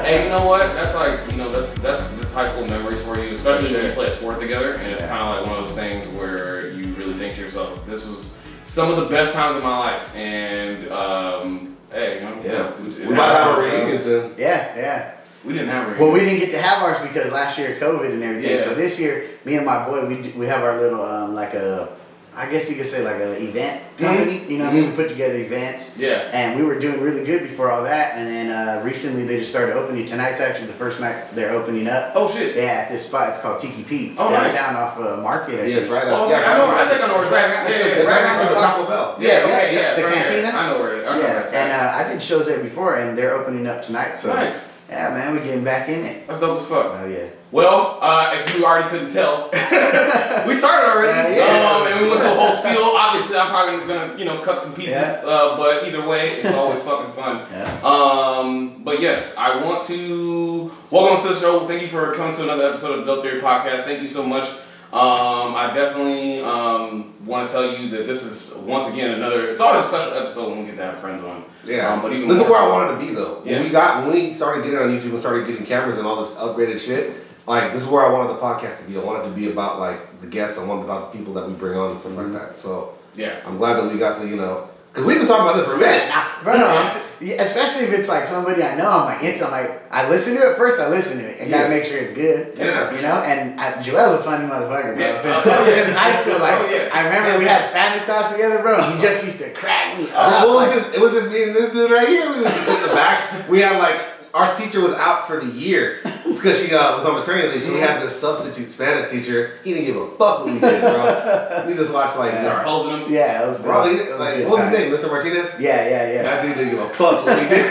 Hey, you know what? That's like, that's high school memories for you, especially when you play a sport together, and it's kind of like one of those things where you really think to yourself, this was some of the best times of my life, and hey, we might have a reunion soon. Yeah. We didn't have a reunion. Well, we didn't get to have ours because last year COVID and everything. Yeah. So this year, me and my boy, we have our little I guess you could say like an event company. You know what I mean? We put together events. Yeah. And we were doing really good before all that. And then recently they just started opening. Tonight's actually the first night they're opening up. Oh shit. Yeah, at this spot. It's called Tiki Pete's nice. downtown off Market. Yeah, it's right Oh, up. yeah, I think I know where it's at. It's right next to the Taco Bell. Yeah, the right cantina. there. I know where it is. Yeah, and I did shows there before, and they're opening up tonight. So nice. Yeah, man, we're getting back in it. That's dope as fuck. Oh yeah. Well, if you already couldn't tell, we started already, and we went through a whole spiel. Obviously, I'm probably gonna, cut some pieces, but either way, it's always fucking fun. Yeah. But yes, I want to welcome to the show. Thank you for coming to another episode of the Dope Theory Podcast. Thank you so much. I definitely want to tell you that this is once again another. It's always a special episode when we get to have friends on. Yeah, but even this is where I so, wanted to be though. Yes. When we started getting on YouTube and started getting cameras and all this upgraded shit, like this is where I wanted the podcast to be. I wanted it to be about like the guests. I wanted about the people that we bring on and stuff like that. So yeah, I'm glad that we got to because we've been talking about this for a minute. Especially if it's like somebody I know, I'm like, I listen to it first, I listen to it, and gotta make sure it's good, and Joel's a funny motherfucker, bro. Since high school, I remember we had Spanish class together, bro, he just used to crack me up. Well, it was just me and this dude right here, we would just sit in the back, we had our teacher was out for the year because she was on maternity leave, so we had this substitute Spanish teacher. He didn't give a fuck what we did, bro. We just watched start hosing him. Yeah, it was. Bro, what was his name? Mr. Martinez? Yeah. That dude didn't give a fuck what we did.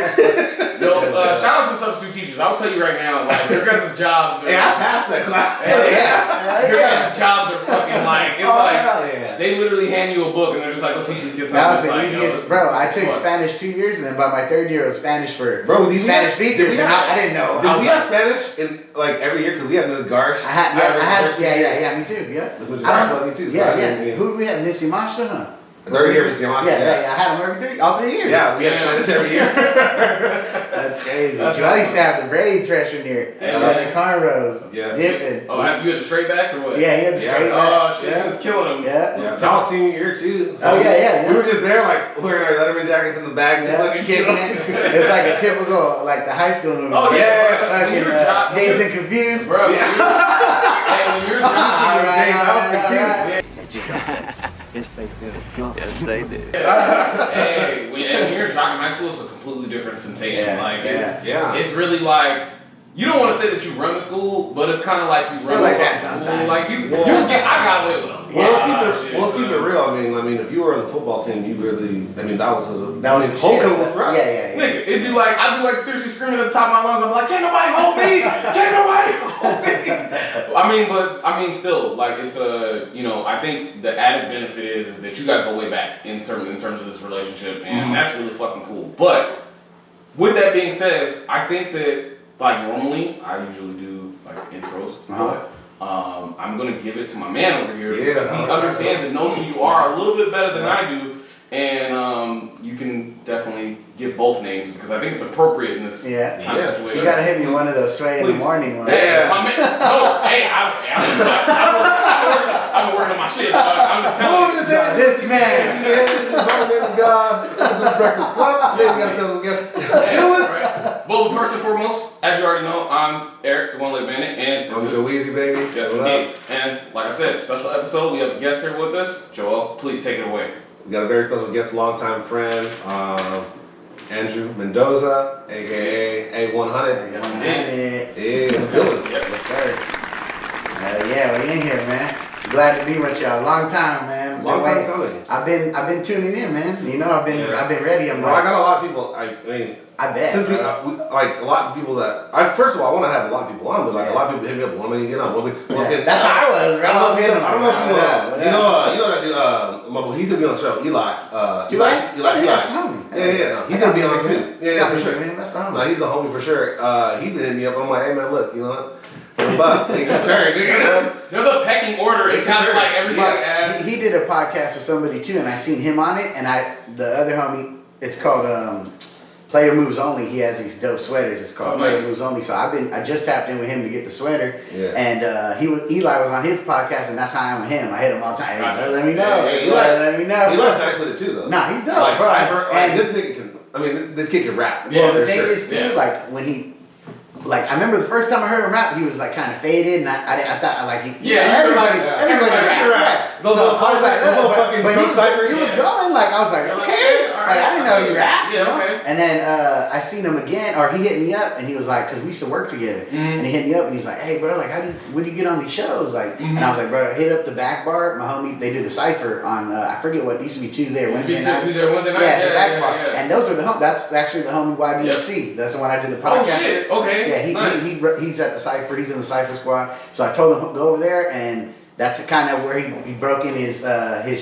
Yo, shout out to substitute teachers. I'll tell you right now, your guys' jobs are. Hey, I passed that class. Your guys' jobs are fucking they literally hand you a book and they're just like, "Well, teachers get something." That was the easiest, bro. I took Spanish 2 years, and then by my third year, it was Spanish for Spanish speakers, and I didn't know. Did we have Spanish in every year? Because we had Ms. Garsh. I had, me too. Yeah. Ms. Garsh let me too. Who did we have? Missy Mashta, huh? Third year, Ms. Yamashita. Yeah. I had them all 3 years. Yeah, we had Spanish every year. That's crazy. Joel used to have the braids freshman year. The cornrows. Yeah. Dipping. Oh, you had the straight backs or what? Yeah, he had the straight backs. Oh, shit, he was killing them. Yeah. It's all senior year, too. So we were just there, wearing our Letterman jackets in the bag. Just kicking it. It's like a typical, the high school movie. Oh, yeah. Dazed and Confused. Bro, when you're jockeying, I was confused. Yes, they do. Yes, they do. Hey, when you're in jockeying high school, it's a completely different sensation. It's really you don't want to say that you run the school, but it's kind of like you run the school. Sometimes. I got away with them. Let's keep it real. I mean, if you were on the football team, you really, that was homecoming for us. Yeah. Nigga, I'd be seriously screaming at the top of my lungs. I'm like, can't nobody hold me! Can't nobody hold me! Still, it's I think the added benefit is that you guys go way back in terms of this relationship, and that's really fucking cool. But with that being said, I think that normally I usually do intros, but I'm gonna give it to my man over here because he understands and knows who you are a little bit better than I do, and you can definitely give both names because I think it's appropriate in this kind of situation. You gotta hit me one of those sway in the morning ones. My man. No, hey, I've been working on my shit. I'm just telling you. This man. Breakfast Club. Today's got a special guest. Well, first and foremost, as you already know, I'm Erik, the one-leg bandit, and I'm the Weezy baby. Yes, indeed. And like I said, special episode. We have a guest here with us. Joel, please take it away. We got a very special guest, longtime friend, Andrew Mendoza, aka Aonehunnit. Yes, sir. We in here, man. Glad to be with y'all. Long time, man. Long time coming. I've been tuning in, man. I've been ready. I got a lot of people. I bet. Since a lot of people that first of all, I want to have a lot of people on, but a lot of people hit me up. When am I gonna get on? That's how I was, bro. I don't know if you know that dude. He's gonna be on the show. Eli. Yeah. He's gonna be on too. Yeah, for sure. Man, that's no, he's a homie for sure. He been hitting me up. I'm like, hey man, look, you know what? There's a pecking order. It's kind of like everybody asks. He did a podcast with somebody too, and I seen him on it, and the other homie. It's called Player Moves Only. He has these dope sweaters. It's called Player nice. Moves Only. So I just tapped in with him to get the sweater. Yeah. And Eli was on his podcast, and that's how I am with him. I hit him all the time. Hey, Gotcha. bro, let me know. Hey, Eli, let me know. Eli's nice with it too, though. Nah, he's dope, Like, bro. I heard, And this nigga can. I mean, this kid can rap. well, the for thing sure. is too, like when he, like I remember the first time I heard him rap, he was like kind of faded, and I thought like everybody rap. Those little I was like, those little but fucking he drunk was, ciphers. he was going like I was like, okay, all like I didn't know you rap. Yeah, You know? okay. And then I seen him again, or he hit me up, and he was like, because we used to work together, and he hit me up, and he's like, hey bro, like when do you get on these shows, like, and I was like, bro, hit up the Back Bar, my homie, they do the cipher on I forget what it used to be Tuesday or Wednesday nights. Tuesday or Wednesday nights. Yeah, the Back Bar, yeah. and those were that's actually the homie YDFC. That's the one I did the podcast. Oh shit. with. Okay. Yeah, nice. he's at the cipher. He's in the cipher squad. So I told him go over there, and that's kind of where he broke in his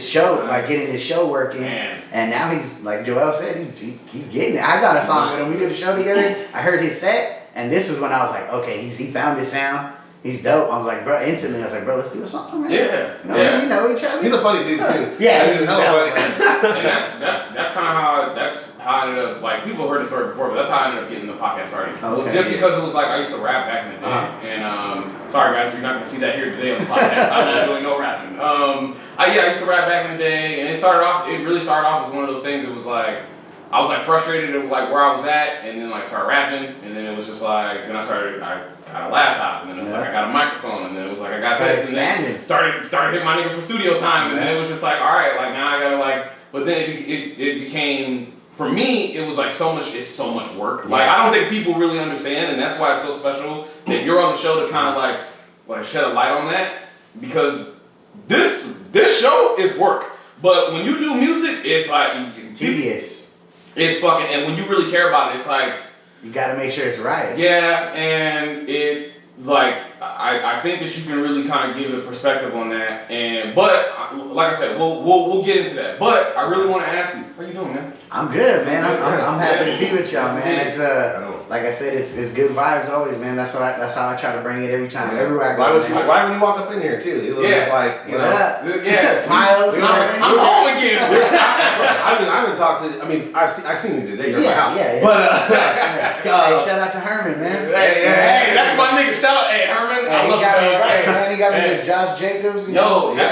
show, like getting his show working. Man. And now he's like Joel said, he's getting it. I got a song with him. We did a show together. I heard his set, and this is when I was like, okay, he found his sound. He's dope. I was like, bro, instantly I was like, bro, let's do a song, man. Yeah. You know, we know each other. He's a funny dude too. Yeah, he's hella funny. And that's kind of how I ended up, like, people heard the story before, but that's how I ended up getting the podcast started. It was just because it was like I used to rap back in the day, and sorry guys, you're not gonna see that here today on the podcast. I'm not doing no rapping. I used to rap back in the day, and it really started off as one of those things. It was like I was like frustrated at like where I was at, and then like started rapping, and then it was just like then I got a laptop, and then it was like I got a microphone, and then it was like I got this, and then started hitting my nigga for studio time, and then it was just like, all right, like now I gotta like, but then it became, for me, it was like it's so much work. Like I don't think people really understand, and that's why it's so special that you're on the show to kind of like shed a light on that, because this show is work, but when you do music, it's like tedious. It's fucking, and when you really care about it, it's like you got to make sure it's right. Yeah, and it like I think that you can really kind of give a perspective on that, but like I said, we'll get into that. But I really want to ask you, how you doing, man? I'm good, man. I'm happy to be with y'all, man. It's like I said, it's good vibes always, man. That's how I try to bring it every time, everywhere I go. Why when you walk up in here too? It was just like smiles. I'm home again. I haven't talked to. I mean, I've seen you today. You're at my house. Yeah. But hey, shout out to Herman, man. Hey, that's my nigga. Shout out, hey Herman. Hey, he got me right, man. He got me this Josh Jacobs. Yo, that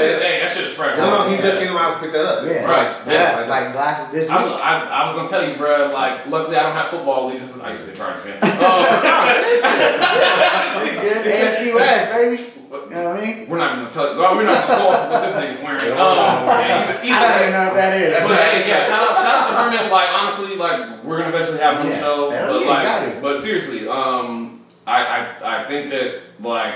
shit is fresh. No, he just came to my house to pick that up. Yeah, right. That's like last this week. I was gonna tell you, bro. Like, luckily I don't have football leagues. I used to be a Chargers fan. It's good. AFC West, baby. You know what I mean? We're not gonna tell you. Well, we're not gonna go into what this nigga's wearing. I don't even know what that is. But hey, yeah, shout out to Herman. Like, honestly, like we're gonna eventually have him on the show. But seriously, I think that like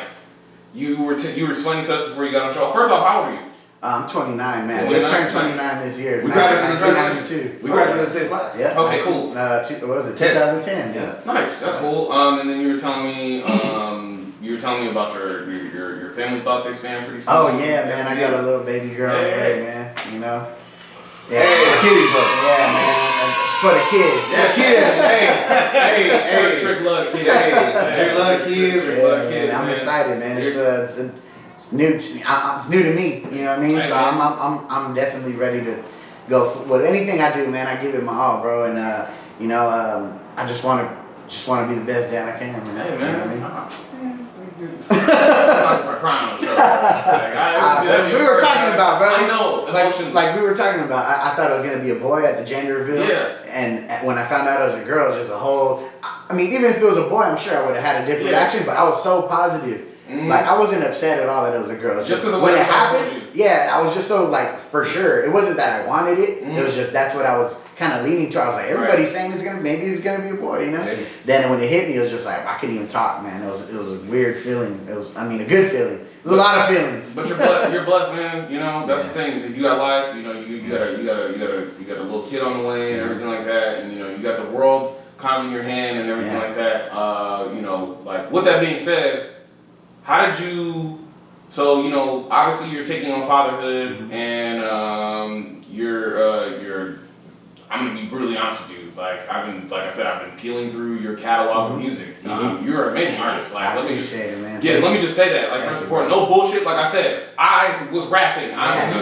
you were explaining to us before you got on the show. First off, how old are you? I'm 29, man. 29? Just turned 29 this year. We graduated in 1992. We graduated in the same class. Yeah. Okay, cool. What was it? 2010. Yeah. Nice. That's cool. And then you were telling me about your family's about to expand pretty soon. Oh yeah, man. I got a little baby girl on the way, man. You know. Yeah. Hey, kitties, bro. Yeah, man. For the kids. Yeah, kids. Hey. Trick love kids. Trick love kids. Yeah, I'm excited, man. It's new. It's new to me. You know what I mean? So I'm definitely ready to go. With anything I do, man, I give it my all, bro. And I just want to be the best dad I can, man. Hey, man. You know what I mean? I'm gonna start crying on the show. We were talking about, bro. I know. Like we were talking about. I thought it was gonna be a boy at the gender reveal. Yeah. And when I found out it was a girl, it was just a whole. I mean, even if it was a boy, I'm sure I would have had a different reaction. But I was so positive. Like I wasn't upset at all that it was a girl. It's just when it happened, I was just so like for sure. It wasn't that I wanted it. It was just that's what I was kind of leaning to. I was like, everybody's saying maybe it's gonna be a boy, you know. Maybe. Then when it hit me, it was just like I couldn't even talk, man. It was a weird feeling. It was, a good feeling. There's a lot of feelings. But you're blessed, man. You know that's the thing. Is if you got life, you know you got a little kid on the way and everything like that, and you know you got the world kind of in your hand and everything like that. You know, like with that being said. How did you? So you know, obviously you're taking on fatherhood, and you're. I'm gonna be brutally honest with you. Like I've been peeling through your catalog of music. You're an amazing artist. Like let me just say that. Like first and foremost, no bullshit. Like I said, I was rapping. I'm a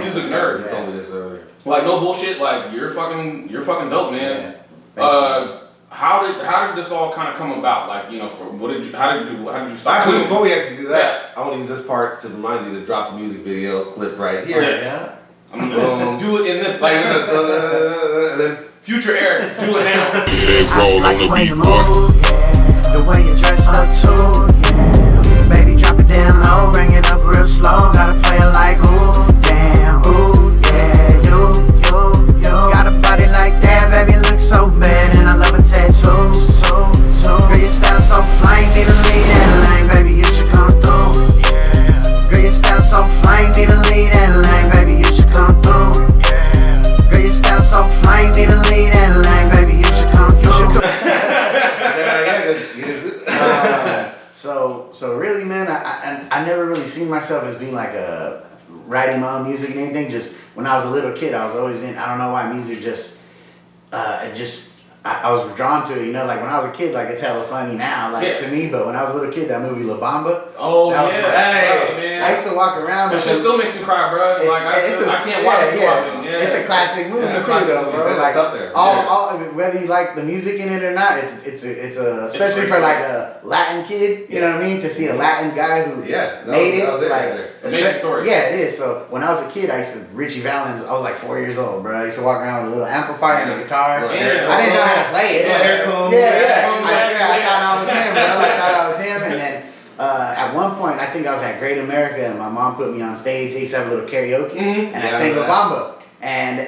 music nerd. You told me this earlier. Like no bullshit. Like you're fucking dope, man. How did this all kind of come about? Like, you know, how did you start? Actually, before we actually do that, I want to use this part to remind you to drop the music video clip right here. Yes. Yeah. I'm gonna do it in this section. And then Future Erik, do it now. I like the way you move, yeah. The way you dress up too, yeah. Baby, drop it down low, bring it up real slow. Gotta play it like ooh, damn, ooh, yeah. You. Got a body like that, baby, look so bad, and I love her tattoos, Girl, your style so flame, need to lead that lane, baby, you should come through. Yeah. Girl, your style so flame, need to lead that lane, baby, you should come through. Yeah. Girl, your style so flame, need to lead that lane, baby, you should come through. So really, man, I never really seen myself as being like a writing my own music and anything. Just when I was a little kid, I was always in. I don't know why music I was drawn to it, you know, like when I was a kid, like it's hella funny now, like to me, but when I was a little kid, that movie La Bamba. Oh that was man. I used to walk around. That shit still makes me cry, bro. I can't watch it too often. It's a classic movie too, though, bro. Like up there. all whether you like the music in it or not, it's especially for like a Latin kid, you know what I mean, to see a Latin guy who made it, like amazing story. Yeah, it is. So when I was a kid, I used to Richie Valens. I was like 4 years old, bro. I used to walk around with a little amplifier and a guitar. I didn't know how to play it. I thought I was him, bro. I thought I was him, and then at one point, I think I was at Great America, and my mom put me on stage. They used to have a little karaoke, and I sang La Bamba, and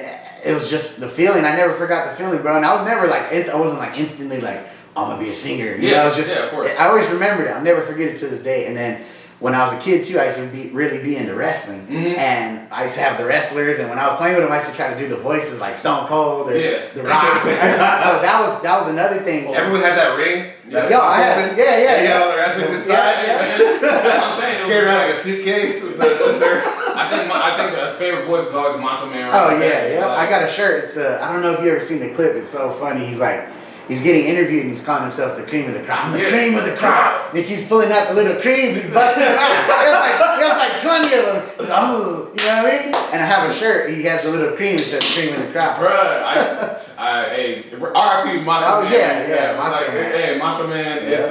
it was just the feeling. I never forgot the feeling, bro. And I was never like, I wasn't like instantly like, I'm gonna be a singer. You know, I was just, of course. I always remembered it. I'll never forget it to this day. And then when I was a kid too, I used to really be into wrestling, and I used to have the wrestlers. And when I was playing with them, I used to try to do the voices like Stone Cold or The Rock. So that was another thing. Everyone had that ring. Yo, I had, You got all the wrestlers inside. That's what I'm saying. Carried around like a suitcase. I think the favorite voice is always Macho Man. Oh yeah. I got a shirt. It's I don't know if you ever seen the clip. It's so funny. He's getting interviewed and he's calling himself the cream of the crop. I'm the cream of the crop. And he keeps pulling out the little creams and busting them out. There's like 20 of them. He's like, oh, you know what I mean? And I have a shirt. He has the little cream. It says cream of the crop. Bruh, hey, R.I.P. Macho Man. Yeah, Macho Man. Hey, Macho Man. It's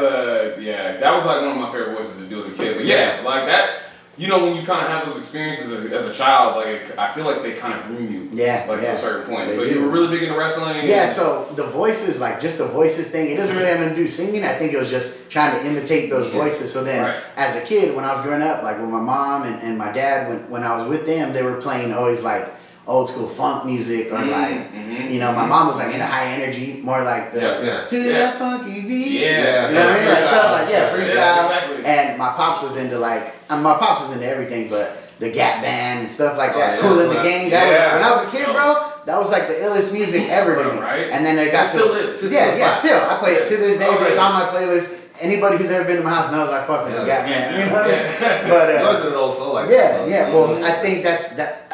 that was like one of my favorite voices to do as a kid. But like that. You know, when you kind of have those experiences as a child, like I feel like they kind of groom you, to a certain point. So you were really big into wrestling. Yeah. So the voices, like just the voices thing, it doesn't really have anything to do with singing. I think it was just trying to imitate those voices. So then, as a kid, when I was growing up, like with my mom and my dad, when I was with them, they were playing always like old school funk music or you know, my mom was like into high energy, more like the that funky beat. You know what I mean? Like stuff like freestyle. Exactly. And my pops was into my pops was into everything, but the Gap Band and stuff like that. Cool in the Gang. That was when I was a kid, bro. That was like the illest music ever to me. Right. And then they got still is. Still. I play it to this day, but it's on my playlist. Anybody who's ever been to my house knows I fuck with the Gap Band. You know what I mean? But it's always been an old soul like that. Well, I think that.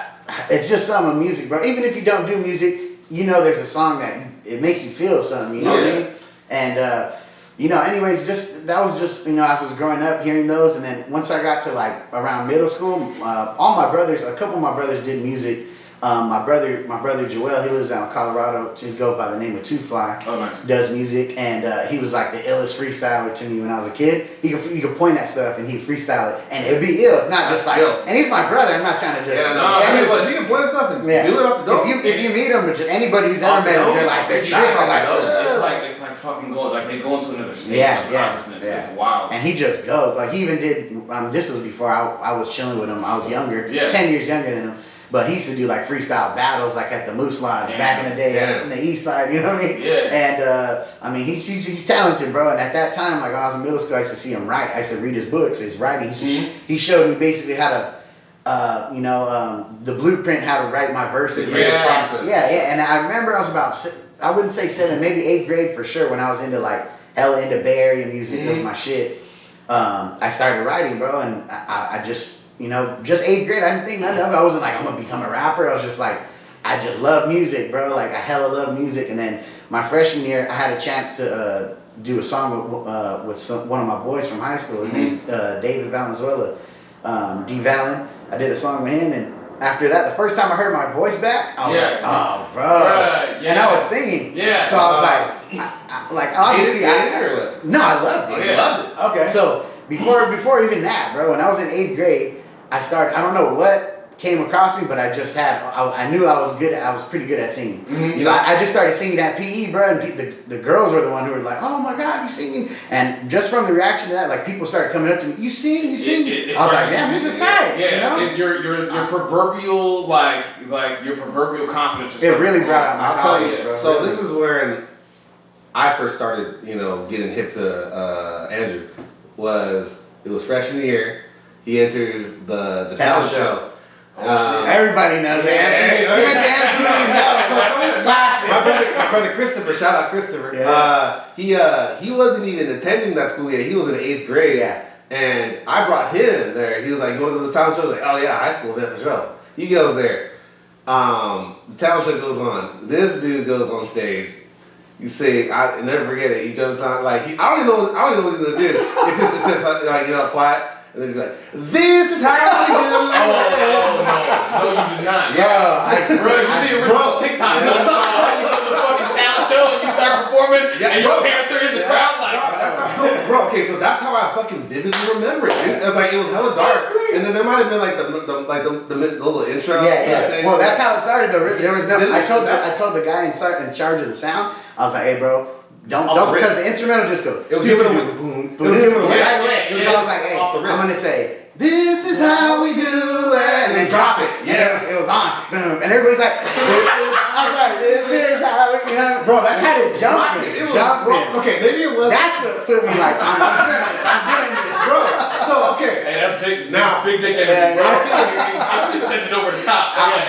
It's just some of music, bro. Even if you don't do music, you know there's a song that it makes you feel something, you know what I mean? And, you know, anyways, that was just, you know, as I was growing up hearing those. And then once I got to like around middle school, a couple of my brothers did music. My brother Joel, he lives out in Colorado. He goes by the name of Two Fly. Oh, nice. Does music, and he was like the illest freestyler to me when I was a kid. You could point at stuff and he'd freestyle it, and it'd be ill. It's not just like, and he's my brother. I'm not trying to just. He can point at stuff and do it off the dome. If you meet him, anybody who's ever met him, they're like they're tripping. It's like fucking going, like they go into another state of consciousness. It's wild. And he just goes, like he even did. This was before I was chilling with him. I was younger, 10 years younger than him. But he used to do like freestyle battles like at the Moose Lodge back in the day on the east side, you know what I mean? Yeah. And I mean, he's talented, bro. And at that time, like when I was in middle school, I used to see him write. I used to read his books, his writing. He showed me basically how to, the blueprint how to write my verses. And I remember I was about, I wouldn't say 7, maybe 8th grade for sure, when I was into like hella into Bay Area music. Was my shit. I started writing, bro, and I just. You know, just 8th grade, I didn't think nothing of it. I wasn't like, I'm going to become a rapper. I was just like, I just love music, bro. Like, I hella love music. And then my freshman year, I had a chance to do a song with one of my boys from high school. His name's David Valenzuela, D. Valen. I did a song with him, and after that, the first time I heard my voice back, I was like, oh, bro. Right, And I was singing. Yeah. So I was like, obviously, no, I loved it. Oh, yeah. Loved it. Okay. So before even that, bro, when I was in 8th grade, I don't know what came across me, but I knew I was pretty good at singing. Mm-hmm. So I just started singing at PE, bro, and the girls were the one who were like, oh my God, you singing. And just from the reaction to that, like people started coming up to me, you sing. I was like, damn, this is tight. Yeah, you know? your proverbial like your proverbial confidence. It really brought out my I'll tell confidence, you. bro. So this is where I first started, getting hip to Andrew. It was freshman year. He enters the talent show. Everybody knows it. Even to classic. My brother Christopher, shout out Christopher. Yeah. He wasn't even attending that school yet. He was in 8th grade. Yeah. And I brought him there. He was like, you want to go to this talent show? I was like, oh yeah, high school event for sure. He goes there. The talent show goes on. This dude goes on stage. You say, I never forget it. He jumps on like I don't even know what he's gonna do. It's just like quiet. And then he's like, this is how we do it. No, you did not. Yeah. Bro, you need a real TikTok. You go to the fucking talent show and you start performing and your parents are in the crowd like. Bro, okay, so that's how I fucking vividly remember it, dude. It was hella dark. And then there might have been like the little intro. Yeah. Well, that's how it started though. There was I told the guy in charge of the sound, I was like, hey bro, don't because the instrumental just goes. It was giving him boom, boom, boom, right away. So I was like, hey, I'm gonna say, this is how we do it, and then drop it. Yeah, it was on, boom, and everybody's like, I was like, this is how we, bro, that's had it jumping. It was jumping. Okay, maybe it was. That's what put me like, I'm doing this, bro. So okay, hey, that's big. Now, big dick energy, bro. I can send it over the top. I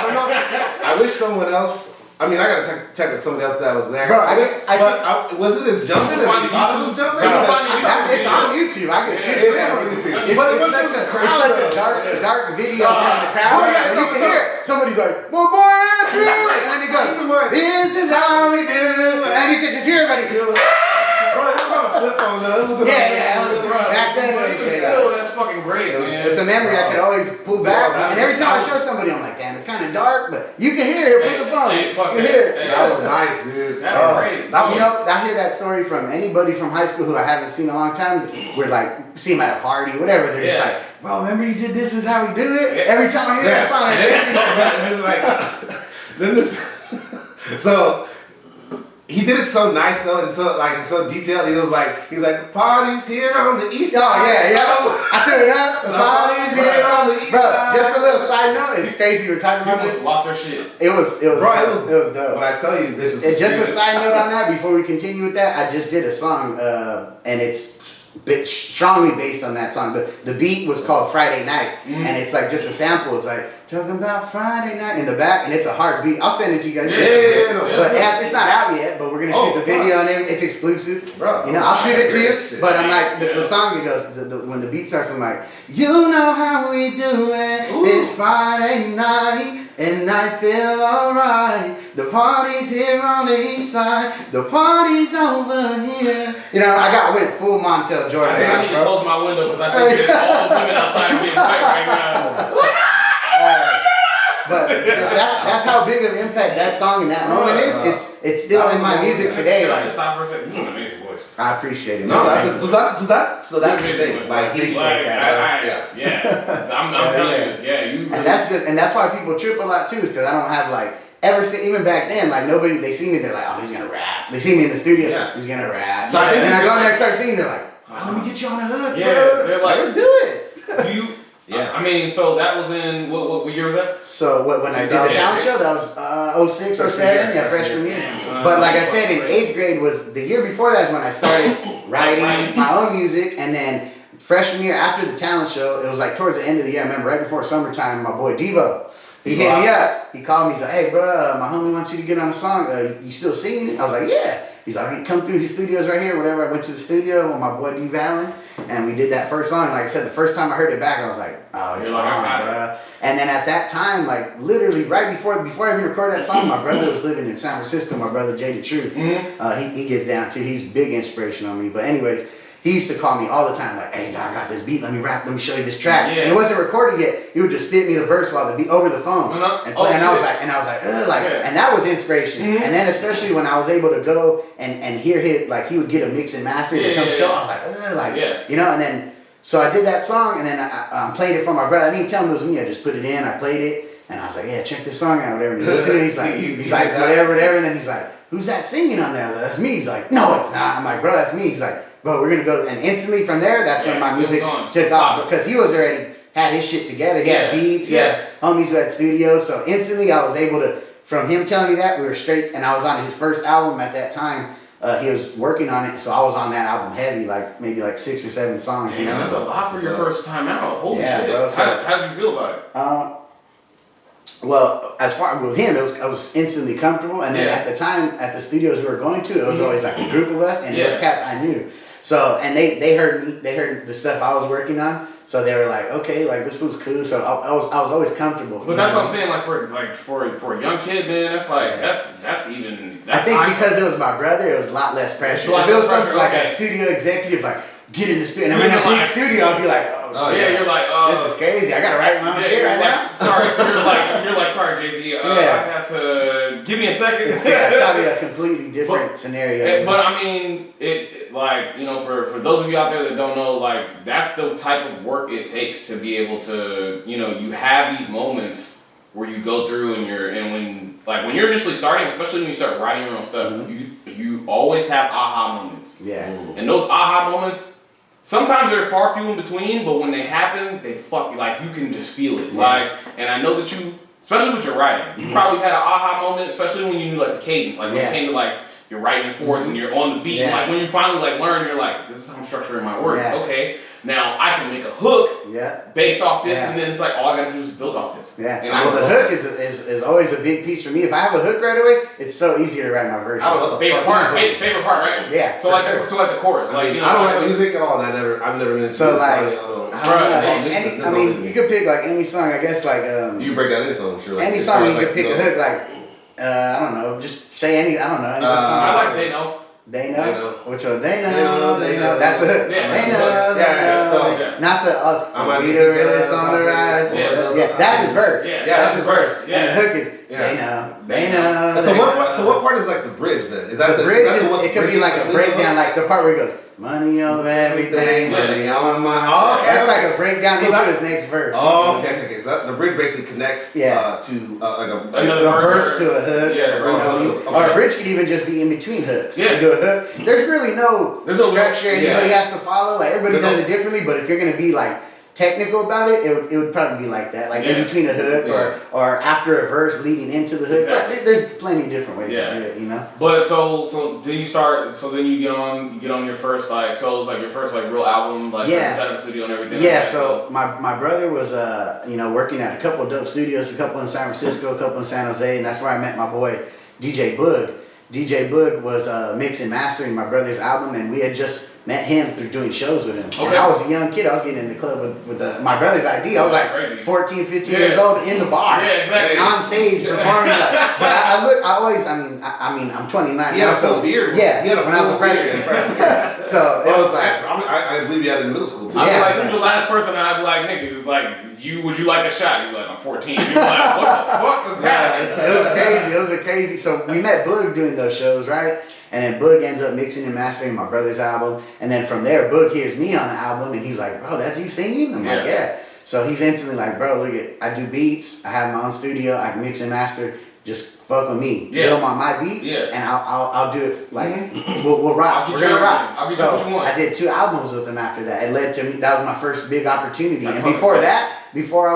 don't know. I wish someone else. I mean, I gotta check with somebody else that was there. Bro, was it as jumping as you thought it was jumping? It's on YouTube. I can shoot it on YouTube. It's such a dark video from the crowd, and you can hear it. Somebody's like, "My boy Andrew," and then he goes, "This is how we do," and you can just hear everybody go. Bro, it was on a flip phone though. Yeah. Back then, that's fucking great. It's a memory I could always pull back, and every time I show somebody, I'm like, damn, it's kind of dark, but you can hear it. Put the phone. You hear it. That was nice, dude. That's great. I hear that story from anybody from high school who I haven't seen in a long time. We're like, see them at a party, whatever. They're just like, bro, remember you did This Is How We Do It? Every time I hear that song, then this. So. He did it so nice though, and so detailed. He was like, the party's here on the east side. Oh yeah. I threw it up. The party's here on the east side. Just a little side note. It's crazy we're talking about this. Lost their shit. It was dope. But I tell you, this is. And just a side note on that before we continue with that, I just did a song, and it's strongly based on that song. The beat was called Friday Night, and it's like just a sample. It's like talking about Friday night in the back, and it's a hard beat. I'll send it to you guys. But it's not out yet. But we're gonna shoot the video on it. It's exclusive, bro. I'll shoot it to you. But I'm like the song. It goes when the beat starts. I'm like, you know how we do it. It's Friday night. And I feel alright. The party's here on the east side. The party's over here. I went full Montel Jordan. I need to close my window because I think all the women outside are getting wet right now. But that's how big of an impact that song in that moment is. It's still in my music today. Like, stop for a second. You have an amazing voice. I appreciate it. No, that's the thing. Like he appreciate that. I'm telling you. And that's why people trip a lot too, is because I don't have even back then, nobody, they see me, they're like, oh, he's gonna rap. They see me in the studio, he's gonna rap. So then I go in there and start singing, they're like, oh, let me get you on the hook, bro. They're like, let's do it. Do you? Yeah. I mean, so that was in, what year was that? So when I did the talent show, that was 06, 07, freshman year. But like I said, in 8th grade was, the year before that is when I started writing my own music, and then freshman year after the talent show, it was like towards the end of the year, I remember right before summertime, my boy Devo, he hit me up. He called me, he's like, hey bro, my homie wants you to get on a song, you still singing? I was like, yeah. He's like, hey, come through these studios right here, whatever. I went to the studio with my boy D Valen, and we did that first song. Like I said, the first time I heard it back, I was like, oh, it's on, bro. And then at that time, literally right before I even recorded that song, my brother was living in San Francisco, my brother Jay the Truth. He gets down too. He's big inspiration on me. But anyways, he used to call me all the time, like, hey, dog, I got this beat, let me rap, let me show you this track. Yeah. And it wasn't recorded yet. He would just spit me the verse while the beat over the phone. And I was like, and that was inspiration. And then especially when I was able to go and hear him, like he would get a mix and master to come show. I was like, you know, and then so I did that song, and then I played it for my brother. I didn't even tell him it was me. I just put it in, I played it, and I was like, yeah, check this song out, whatever. And he listened, and he's like, whatever, and then he's like, who's that singing on there? I was like, that's me. He's like, no, it's not. I'm like, bro, that's me. He's like, bro, we're gonna go, and instantly from there, that's when my music took off, because he was already had his shit together. He had beats, he had homies who had studios, so instantly I was able to, from him telling me that, we were straight, and I was on his first album at that time. He was working on it, so I was on that album heavy, like maybe like 6 or 7 songs. Damn, you know, that's a lot for your first time out. Holy shit! Bro, so, how did you feel about it? Well, as far with him, I was instantly comfortable, and then at the time at the studios we were going to, it was always like a group of us, and those cats I knew. So, and they heard the stuff I was working on. So they were like, okay, like this was cool. So I was always comfortable. But that's what I'm saying. Like for a young kid, man, that's like that's even. That's I think because it was my brother, it was a lot less pressure. If it was something like a studio executive, like get in the studio, and I'm in a big studio, I'd be like, oh shit, you're like, this is crazy. I gotta write my own shit right now. Sorry, you're like, sorry, Jay-Z. I had to give me a second. It's probably a completely different scenario. But I mean, it like, you know, for those of you out there that don't know, like that's the type of work it takes to be able to, you know, you have these moments where you go through when you're initially starting, especially when you start writing your own stuff, you always have aha moments. Yeah. And those aha moments, sometimes they're far few in between, but when they happen, they like you can just feel it. Yeah. Like, and I know that you, especially with your writing, you probably had an aha moment, especially when you knew like the cadence, like when it came to like you're writing fours and you're on the beat. Yeah. Like when you finally like learn, you're like, this is how I'm structuring my words. Yeah. Okay, now I can make a hook based off this, and then it's like all I gotta do is build off this. Yeah. And the hook is always a big piece for me. If I have a hook right away, it's so easy to write my verse. Favorite part, right? Yeah. So like the chorus, like you know. I don't write music at all, and I've never been. So like, I mean, you could pick like any song. I guess like you can break down any song, sure. Any song you could pick a hook like. I don't know. Just say any. I don't know. I like They Know. They know. Which one? They know. That's the hook. Yeah. They know. So not the. I'm be the realest on the ride. Yeah. That's his verse. Yeah. That's his verse. And the hook is. They know. They know. So what part is like the bridge then? Is that the bridge? It could be like a breakdown, like the part where he goes. Money over everything, money on my mind. Oh, okay. That's like a breakdown into his next verse. Oh, okay. So the bridge basically connects to like a verse to a hook. Yeah, or a bridge could even just be in between hooks. Yeah. You do a hook. There's really no structure anybody has to follow. Like everybody does it differently, but if you're gonna be like technical about it, it would probably be like that, like in between a hook or after a verse leading into the hook. Exactly. There's plenty of different ways to do it, you know. But so then you start. So then you get on your first like. So it was like your first like real album, like set up studio and everything. Yeah. Like so my brother was working at a couple of dope studios, a couple in San Francisco, a couple in San Jose, and that's where I met my boy DJ Boog. DJ Boog was mixing, mastering my brother's album, and we had just met him through doing shows with him. Okay. And I was a young kid. I was getting in the club with my brother's ID. I was like 14, 15 years old in the bar. Yeah, exactly. On stage performing. But I'm 29 he now. Had a full beard. Yeah, he had when I was a freshman. So it was like... I believe you had it in middle school too. I'd be like, this is the last person I'd be like, nigga, like, would you like a shot? You'd be like, I'm 14. You'd be like, what the fuck is happening? It was crazy. It was crazy. So we met Boog doing those shows, right? And then Boog ends up mixing and mastering my brother's album. And then from there, Boog hears me on the album and he's like, bro, that's you singing? I'm like, yeah. So he's instantly like, bro, look I do beats. I have my own studio. I can mix and master. Just fuck with me. Build on my beats. Yeah. And I'll do it like, we'll rock. We're going to rock. I'll get what you want. I did 2 albums with him after that. It led to me. That was my first big opportunity. And before that, before I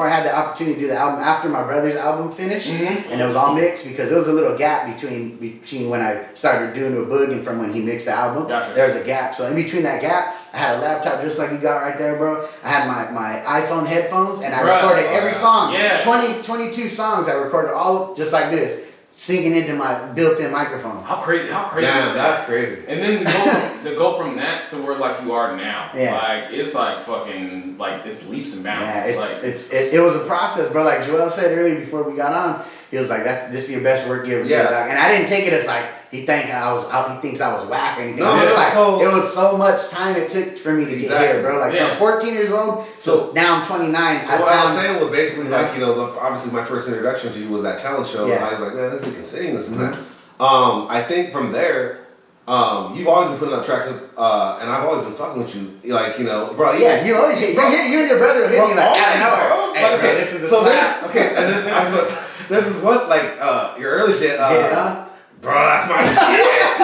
had the opportunity to do the album after my brother's album finished, and it was all mixed because there was a little gap between when I started doing with Boog and from when he mixed the album. Gotcha. There was a gap. So in between that gap, I had a laptop just like you got right there, bro. I had my iPhone headphones and I recorded every song. Yeah. 22 songs I recorded all just like this. Singing into my built-in microphone. How crazy Damn, that's crazy. And then to go from that to where like you are now. Yeah. Like it's like fucking like it's leaps and bounds. Yeah, it was a process, bro. Like Joel said earlier before we got on, he was like, this is your best work you ever did, dog. And I didn't take it as like, he thinks I was whack or anything. No, It's like so, it was so much time it took for me to get here, bro. Like from 14 years old to now I'm 29. So what I was saying was basically like, you know, obviously my first introduction to you was that talent show, and I was like, man, this dude can sing, this and that. I think from there, you've always been putting up tracks, and I've always been fucking with you, like, you know, bro. Yeah, you always hit. You and your brother will hit me like out of nowhere. Hey, bro, this is a slap. Okay, and then I was about to, this is what like your early shit. Get it on. Bro, that's my shit.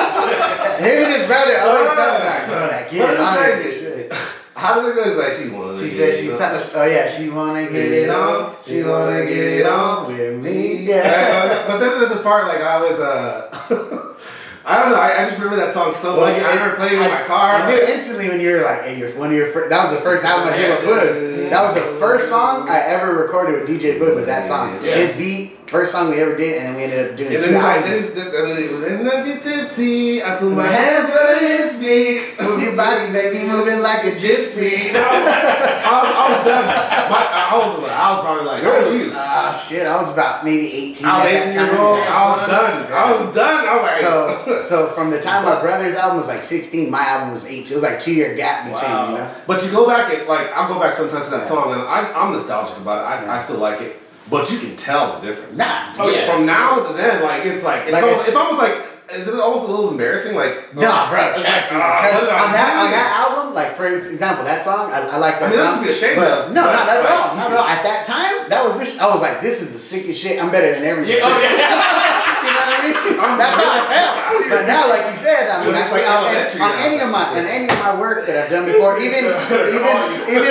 Him and his brother always talking about, bro, that get it on. Shit. How did it go? It's like she wanna. She said she touched. Oh yeah, she wanna get it on. She wanna get it on with me. Yeah. But then there's the part like I always I don't know. I just remember that song so much. I remember playing it in my car. I knew instantly when you were like, one of your first. That was the first album I did with Boog. That was the first song I ever recorded with DJ Boog. Was that song? Yeah. His beat, first song we ever did, and then we ended up doing and two albums. Then it was in the tipsy. I put my hands where the hips be. Move your body, baby, moving like a gypsy. I was done. I was probably like, how old are you? Shit, I was about maybe 18. I was 18 years old. I was done. I was like, so from the time my brother's album was like 16, my album was 18. It was like 2-year gap between, you know. But you go back and like I'll go back sometimes to that song, and I'm nostalgic about it. I still like it, but you can tell the difference. Nah. From now to then, like it's almost like. Is it almost a little embarrassing? Like, no, bro. Trust me. On that album, like for example, that song, I like that song. I mean, be ashamed of. No, not at all. Not at all. At that time, that was this. I was like, this is the sickest shit. I'm better than everybody. Yeah, okay. You know what I mean? That's how I felt. But now, like you said, I mean, I see on any of my work that I've done before, even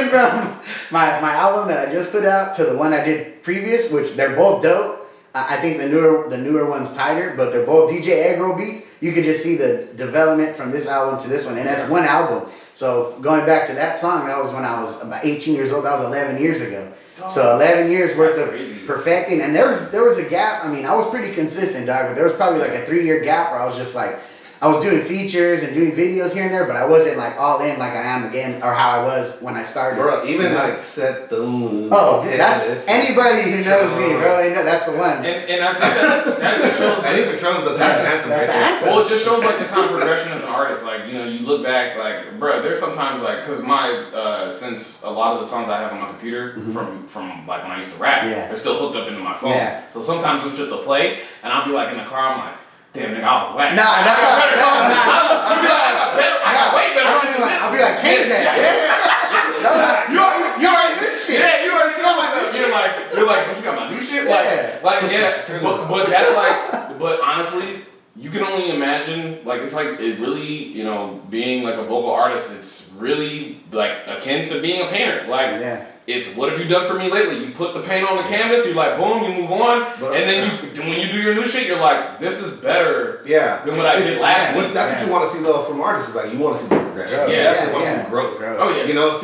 from my album that I just put out to the one I did previous, which they're both dope. I think the newer one's tighter, but they're both DJ Eggroll beats. You can just see the development from this album to this one, and that's one album. So going back to that song, that was when I was about 18 years old. That was 11 years ago. So 11 years worth of perfecting, and there was a gap. I mean, I was pretty consistent, dog, but there was probably like a 3-year gap where I was just like, I was doing features and doing videos here and there, but I wasn't like all in like I am again, or how I was when I started. Bro, even like set the moon. Oh, dude, that's anybody who knows me, bro. They know that's the one. And I think that just shows. That even shows that that's an anthem. That's an anthem. Well, it just shows like the kind of progression as an artist. Like, you know, you look back, like, bro, there's sometimes like, cause my since a lot of the songs I have on my computer from like when I used to rap, they're still hooked up into my phone. Yeah. So sometimes when shit's a play, and I'll be like in the car, I'm like, damn, nigga, I was whack. Nah, that's how I got way better. I'll be like, change that shit. You already good shit. Yeah, you already got my new shit. You're like, but you got my new shit? Yeah. But that's like, but honestly, you can only imagine, like, it's like, it really, you know, being like a vocal artist, it's really like akin to being a painter. Like, it's what have you done for me lately? You put the paint on the canvas, you're like, boom, you move on, and then when you do your new shit, you're like, this is better than what I did last week. That's what you want to see though from artists, is like, you want to see the progression. You want to see the growth. Oh yeah. You know,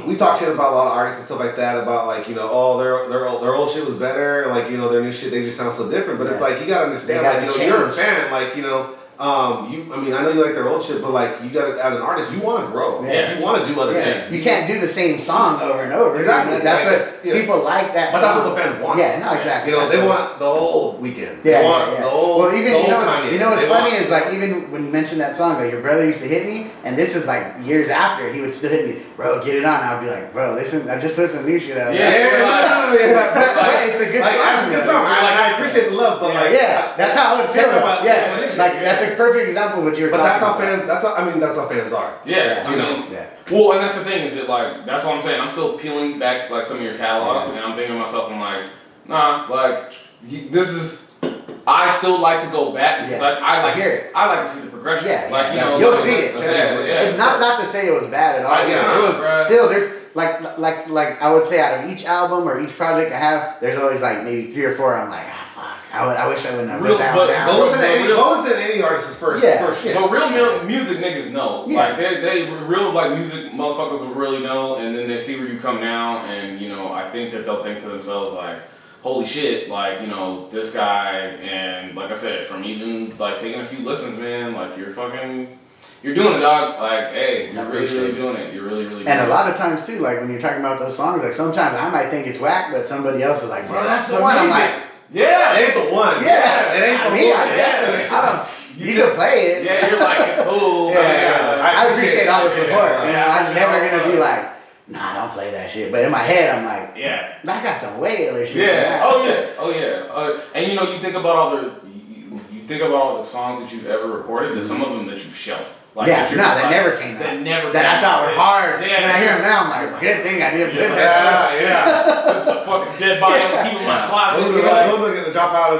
we talk shit about a lot of artists and stuff like that, about like, you know, oh, their old shit was better, like, you know, their new shit, they just sound so different, but it's like, you gotta understand, like, you know, you're a fan, like, you know, I mean, I know you like their old shit, but like, you gotta, as an artist, you want to grow. You want to do other things. You can't do the same song over and over. Exactly. That's what people like that but song. That's what the fans want. Yeah, no, exactly. You know, they want the old Weekend. Yeah, they want the old. Well, even Kanye. you know what's funny is like, even when you mentioned that song, like your brother used to hit me, and this is like years after, he would still hit me, bro, get it on. I'd be like, bro, listen, I just put some new shit out. But it's a good song. It's a good song. I appreciate the love, but like, that's how I would feel about. Yeah, like that's a perfect example of what you're talking about. That's how fans are. Yeah, you know. Well, and that's the thing, is it like, that's what I'm saying. I'm still peeling back like some of your catalog, and I'm thinking to myself, I'm like, nah, like this is. I still like to go back because I like to see the progression. Yeah, you know, you'll see it. Not to say it was bad at all. It was still there's like I would say out of each album or each project I have, there's always like maybe 3 or 4. I'm like, fuck, I wish I wouldn't have wrote that one down. Go listen to any artist's first shit. But real music niggas know. Yeah. Like they real like music motherfuckers will really know, and then they see where you come now, and you know, I think that they'll think to themselves like, holy shit, like, you know, this guy, and like I said, from even like taking a few listens, man, like you're doing it, dog. Like, hey, you're really doing it. You're really doing it. And a lot of times too, like when you're talking about those songs, like sometimes I might think it's whack, but somebody else is like, bro, that's the one. I'm like, Yeah. It ain't the one. Yeah. It ain't the I mean, one. I don't. You can play it. Yeah, you're like, it's cool. Yeah. I appreciate all the support. Yeah. You know, I'm never gonna be like, nah, don't play that shit. But in my head, I'm like, yeah, I got some way other shit. yeah. Oh yeah. And you know, you think about all the songs that you've ever recorded. There's some of them that you've shelved. Like, yeah, that never came out. That I thought were hard. Yeah, and I hear them now, I'm like, good thing I didn't put that. Yeah. This is a fucking dead body I'm keeping in my closet. Those are gonna drop out of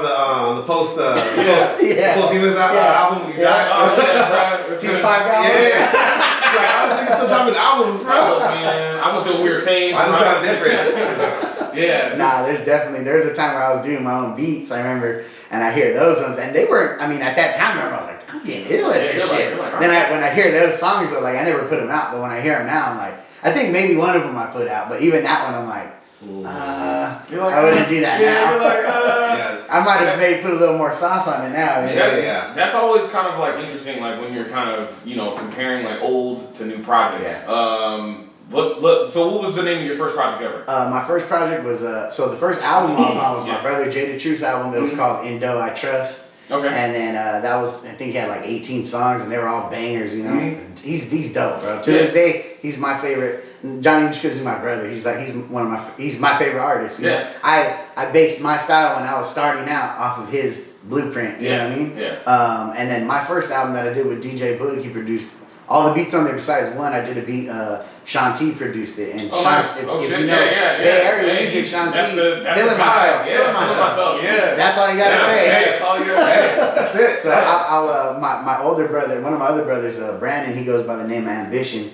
the post posthumous album we got. Oh yeah, bro. See the 5 album? Yeah. Like, I don't think it's still dropping albums, bro. Man, I went through a weird phase. Why does it sound different? Yeah. Nah, there's a time where I was doing my own beats, I remember, and I hear those ones, and they weren't, I mean, at that time, I remember, I was like, I'm getting ill at this shit. Then when I hear those songs, though, like, I never put them out, but when I hear them now, I'm like, I think maybe one of them I put out, but even that one, I'm like, I wouldn't do that now. You're like, I might have put a little more sauce on it now. That's always kind of like interesting, like when you're kind of, you know, comparing like old to new projects. Yeah. So what was the name of your first project ever? My first project was, so the first album I was on was my brother Jada Truth's album. It was called In Dough I Trust. Okay. And then that was, I think he had like 18 songs and they were all bangers, you know. He's dope, bro. To this day, he's my favorite. Johnny, just because he's my brother, he's my favorite artist. You know? I based my style when I was starting out off of his blueprint, you know what I mean? Yeah. And then my first album that I did with DJ Boog, he produced all the beats on there besides one. I did a beat, Sean T produced it. And nice. if shit. you know, Bay Area music, Sean T, feeling myself. Yeah. That's all you gotta say. That's all you gotta say. That's it. So my older brother, one of my other brothers, Brandon, he goes by the name of Ambition.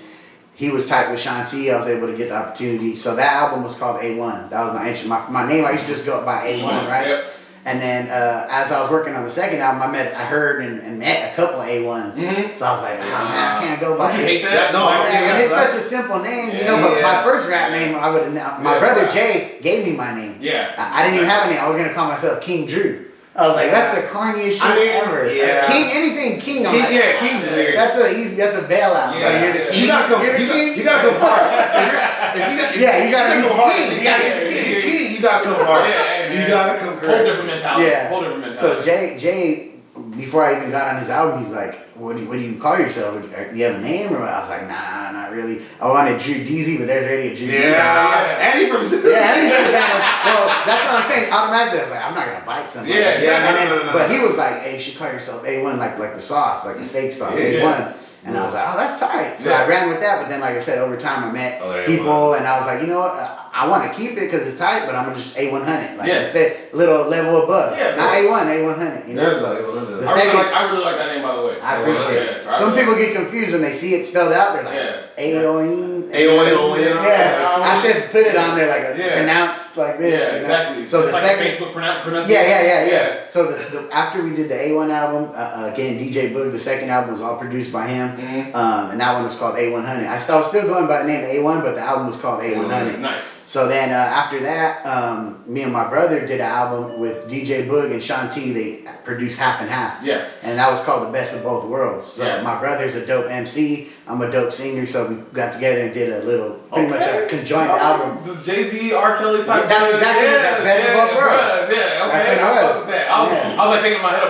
He was tight with Sean T. I was able to get the opportunity. So that album was called A1. That was my entry. My name, I used to just go by A1, right? Yep. And then as I was working on the second album, I heard and met a couple A1s. So I was like, man, I can't go by. Don't you hate that? No. And it's such a simple name, you know. But my first rap name, I would have. My brother Jay gave me my name. Yeah. I didn't even have a name. I was gonna call myself King Drew. I was like, that's the corniest shit ever. Yeah. King, anything King. I'm like, King's weird. That's a bailout. Yeah. You're the king. You gotta come. You're the king. You gotta go hard. You gotta go be hard. king. You gotta be the king. You gotta come hard. You gotta come correct. Whole different mentality. Yeah. Whole different mentality. So Jay, before I even got on his album, he's like, what do you call yourself? Do you have a name? Or I was like, nah, not really. I wanted Drew Deezy, but there's already a Drew Deezy. And he from Well, that's what I'm saying. Automatically, I was like, I'm not gonna bite somebody. No. But he was like, hey, you should call yourself A1, like the sauce, like the steak sauce, A1. And I was like, oh, that's tight. So I ran with that. But then, like I said, over time, I met people, and I was like, you know what? I want to keep it because it's tight, but I'm gonna just Aonehunnit. Like instead, a little level above. Not A1, Aonehunnit. You know. The second, I really like that name, by the way. I appreciate it. Some people get confused when they see it spelled out. They're like, Aonehunnit. Yeah. I should put it on there like pronounced like this. Yeah, exactly. So it's the like second Facebook pronunciation. Yeah. So after we did the A1 album, again DJ Boog, the second album was all produced by him, and that one was called Aonehunnit. I was still going by the name A1, but the album was called Aonehunnit. Nice. So then after that, me and my brother did an album with DJ Boog and Sean T. They produced Half and Half. Yeah. And that was called The Best of Both Worlds. So my brother's a dope MC. I'm a dope singer. So we got together and did a little, pretty much a conjoined album. The Jay-Z, R. Kelly type. That's exactly the Best of Both Worlds. Yeah, okay. That's what it was. I was like thinking in my head,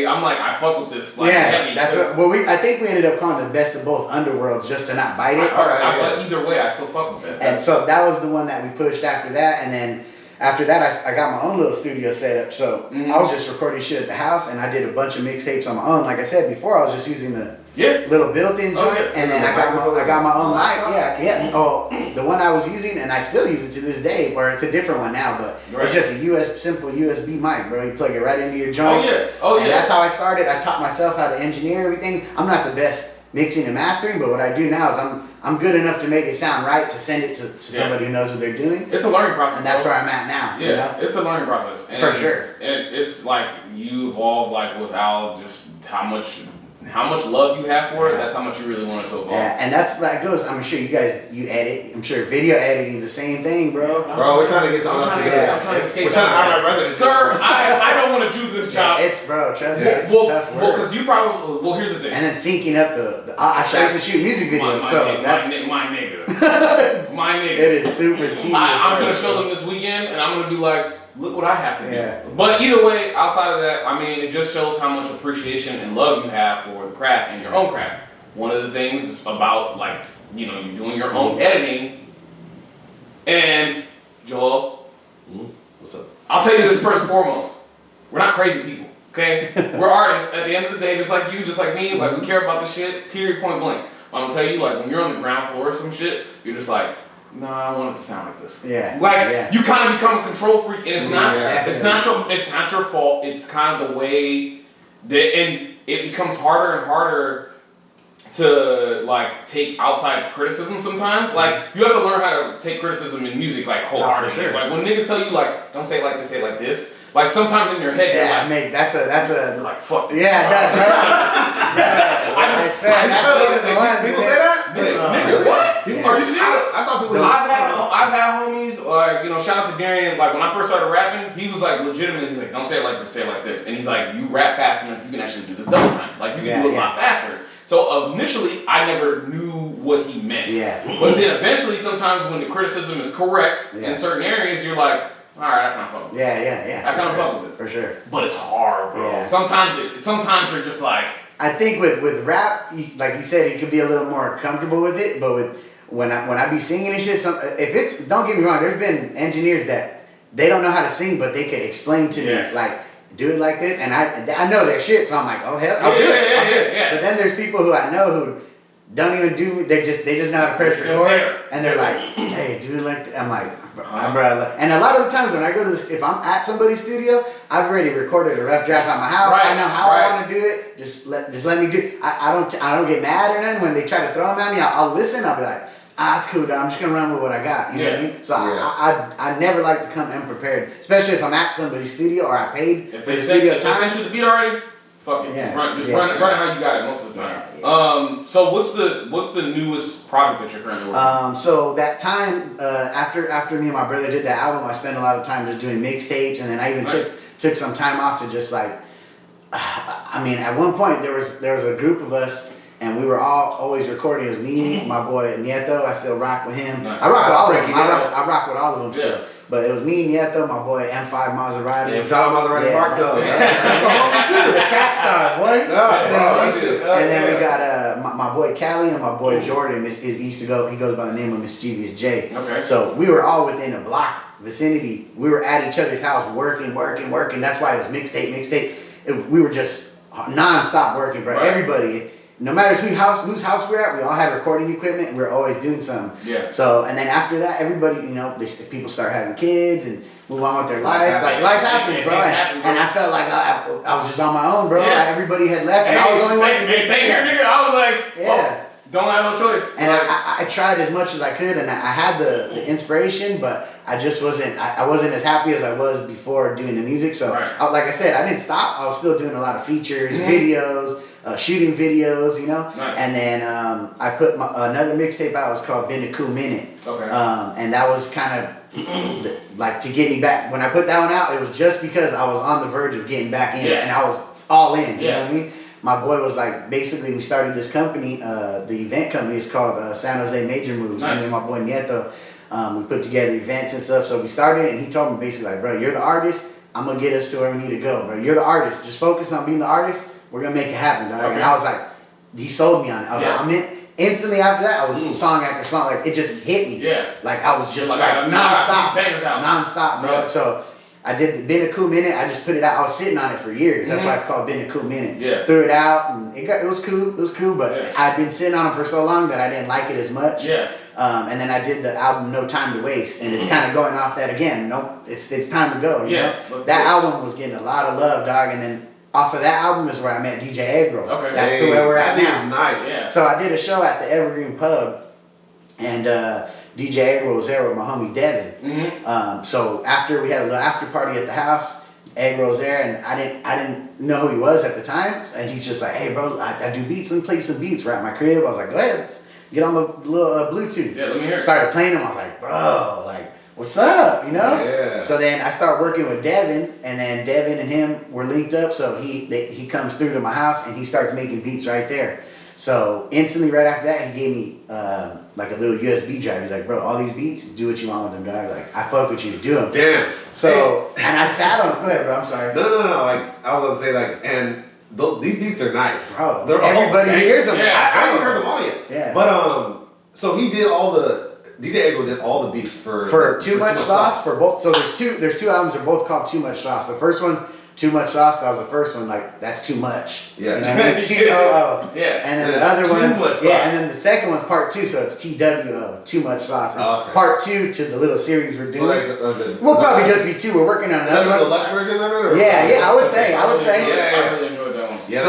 I fuck with this. Like, heavy, that's what. Well, I think we ended up calling it The Best of Both Underworlds just to not bite it. But either way, I still fuck with that. And so that was the one that we pushed after that, and then after that, I got my own little studio set up. So I was just recording shit at the house, and I did a bunch of mixtapes on my own. Like I said before, I was just using the little built-in joint, and then I got my own mic. Yeah. Oh, the one I was using, and I still use it to this day, where it's a different one now, but it's just a simple USB mic, bro. You plug it right into your joint. And that's how I started. I taught myself how to engineer everything. I'm not the best mixing and mastering, but what I do now is I'm good enough to make it sound right to send it to somebody who knows what they're doing. It's a learning process, and that's where I'm at now. Yeah, you know? It's a learning process for sure. And it's like you evolve like without just how much love you have for it. That's how much you really want it to evolve. Yeah, and that's that goes. I'm sure you guys edit. I'm sure video editing is the same thing, bro. We're trying to get something. I'm trying to escape. We're trying to hire my brother. Sir, I don't want to do this job. Trust me, it's tough work. Well, because you probably here's the thing. And then syncing up I used to shoot music videos, that's my nigga. My nigga. It is super tedious. I'm gonna show them this weekend, and I'm gonna be like, look what I have to do. Yeah. But either way, outside of that, I mean, it just shows how much appreciation and love you have for the craft and your own craft. One of the things is about, like, you know, you're doing your own editing. And, Joel, What's up? I'll tell you this first and foremost. We're not crazy people, okay? We're artists at the end of the day, just like you, just like me. Like, we care about the shit, period, point blank. But I'm gonna tell you, like, when you're on the ground floor or some shit, you're just like, nah, I want it to sound like this. Yeah. Like, you kind of become a control freak, and it's not, it's definitely. not your fault. It's kind of the way that, and it becomes harder and harder to, like, take outside criticism sometimes. Like, you have to learn how to take criticism in music, like, wholeheartedly. sure. Like, when niggas tell you, like, don't say it like this, say it like this. Like, sometimes in your head, you're Yeah, like, mate, that's a you're like, fuck. yeah, that, bro. I swear, that's one of the ones. People say that? Nigga, what? Yeah. Are you serious? I thought people. I've had homies, like, you know, shout out to Darian, like, when I first started rapping, he was like, legitimately, he's like, don't say it like this, say it like this. And he's like, you rap fast enough, you can actually do this double time. Like, you can do it a lot faster. So initially, I never knew what he meant. Yeah. But then eventually, sometimes when the criticism is correct in certain areas, you're like, alright, I kind of fuck with this. Yeah. I kind of fuck with this. For sure. But it's hard, bro. Yeah. Sometimes you're just like, I think with rap, like you said, you could be a little more comfortable with it. But with when I be singing and shit, if it's, don't get me wrong, there's been engineers that they don't know how to sing, but they could explain to me, like, do it like this, and I know their shit, so I'm like, oh hell, I'll do it. Yeah. But then there's people who I know who don't even do, they just know how to press record, and they're like, hey, do it like that. I'm like, bro, and a lot of the times when I go to this, if I'm at somebody's studio, I've already recorded a rough draft at my house. I know how I want to do it. Just let me do it. I don't get mad or nothing when they try to throw them at me. I'll listen. I'll be like, it's cool, dog. I'm just gonna run with what I got. You know what I mean? So I never like to come unprepared, especially if I'm at somebody's studio or I paid if for they the studio if time. they sent you the beat already, fuck it. Yeah. Run it how you got it most of the time. So what's the newest project that you're currently working on? So that time after me and my brother did that album, I spent a lot of time just doing mixtapes, and then I even took some time off to just like, I mean, at one point there was a group of us. And we were always recording. It was me, my boy Nieto. I still rock with him. Nice. I rock with all of them. I rock with all of them still. But it was me, Nieto, my boy M5 Maserati. Yeah, shout out Maserati Mark though. That's the homie too. The track star, boy. And then we got my boy Callie and my boy Jordan. He goes by the name of Mischievous J. Okay. So we were all within a block vicinity. We were at each other's house working. That's why it was mixtape. We were just non-stop working, bro. Right. Everybody. No matter whose house we're at, we all had recording equipment, and we're always doing something. Yeah. So, and then after that, everybody, you know, people start having kids and move on with their life. Like, life happens, bro. And I felt like I was just on my own, bro. Yeah. Everybody had left, and I was the only one. Same here, nigga. I was like, yeah. Don't have no choice. And I tried as much as I could, and I had the inspiration, but I just wasn't as happy as I was before doing the music. So, like I said, I didn't stop. I was still doing a lot of features, videos. Shooting videos, you know, and then I put another mixtape out. It was called Been a Cool Minute, and that was kind of like to get me back. When I put that one out, it was just because I was on the verge of getting back in, and I was all in. You know what I mean? My boy was like, basically, we started this company, the event company. It's called San Jose Major Moves. Me and my boy Nieto, we put together events and stuff. So we started, and he told me basically like, bro, you're the artist. I'm gonna get us to where we need to go, bro. You're the artist. Just focus on being the artist. We're gonna make it happen, dog. And I was like, he sold me on it. I was like, I'm in. Instantly after that, I was song after song. Like, it just hit me. Yeah. Like, I was just like non-stop. Non-stop, bro. Yeah. So I did the Been a Cool Minute. I just put it out. I was sitting on it for years. That's why it's called Been a Cool Minute. Yeah. Threw it out, and it was cool. It was cool, but I'd been sitting on it for so long that I didn't like it as much. Yeah. And then I did the album No Time to Waste, and it's kind of going off that again. It's time to go. You know? That album was getting a lot of love, dog, and then off of that album is where I met DJ Agro. Okay. That's where we're at now. Nice. Yeah. So I did a show at the Evergreen Pub, and DJ Agro was there with my homie Devin. So after we had a little after party at the house, Agro was there, and I didn't know who he was at the time, and he's just like, hey bro, I do beats and play some beats right at my crib. I was like, go ahead, let's get on the little Bluetooth. Yeah, let me hear it. Started playing them. I was like, bro, like, what's up, you know? Yeah. So then I started working with Devin, and then Devin and him were linked up, so he comes through to my house, and he starts making beats right there. So instantly right after that, he gave me like a little USB drive. He's like, bro, all these beats, do what you want with them drives. Like, I fuck with you, do them. Damn. So, and I sat on. Go ahead, bro. I'm sorry. No. Like I was gonna say, like, and these beats are nice. Bro, They're everybody hears them. Yeah. I haven't heard them all yet. Yeah. But so he did all the DJ Ego did all the beats for Too Much Sauce for both. So there's two albums. They're both called Too Much Sauce. The first one's Too Much Sauce. That was the first one. Like, that's too much. Yeah. You know what I mean? TOO. Yeah. And then the other one. Too Much Sauce. Yeah. And then the second one's part 2. So it's TWO. Too Much Sauce. It's part 2 to the little series we're doing. We'll probably just be 2. We're working on another one. The deluxe version of it? Or Yeah. I would say. Yeah, I really enjoyed that one. Yeah,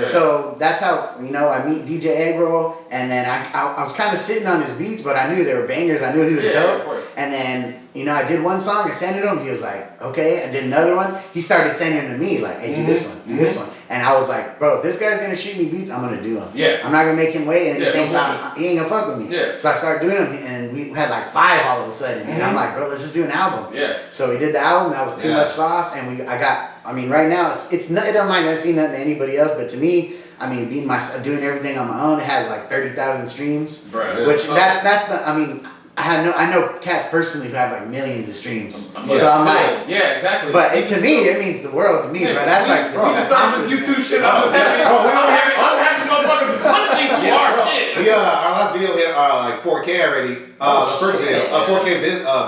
So that's how, you know, I meet DJ Eggroll, and then I was kind of sitting on his beats, but I knew they were bangers. I knew he was dope. Of course. And then, you know, I did one song, I sent it to him. He was like, okay. I did another one. He started sending them to me, like, hey, do this one, do this one. And I was like, bro, if this guy's gonna shoot me beats, I'm gonna do them. Yeah. I'm not gonna make him wait, and he thinks no he ain't gonna fuck with me. Yeah. So I started doing them, and we had like 5 all of a sudden. And I'm like, bro, let's just do an album. Yeah. So we did the album. That was Too Much Sauce, and I mean, right now it don't might not seem nothing to anybody else, but to me, I mean, doing everything on my own, it has like 30,000 streams, Right. which that's the. I mean, I know cats personally who have like millions of streams, so I'm like, yeah, exactly. But to me, it means the world to me, bro. That's like, bro. We just started this YouTube shit. I was happy. I'm happy motherfuckers listening to our shit. Yeah, our last video hit like 4K already. The first video, 4K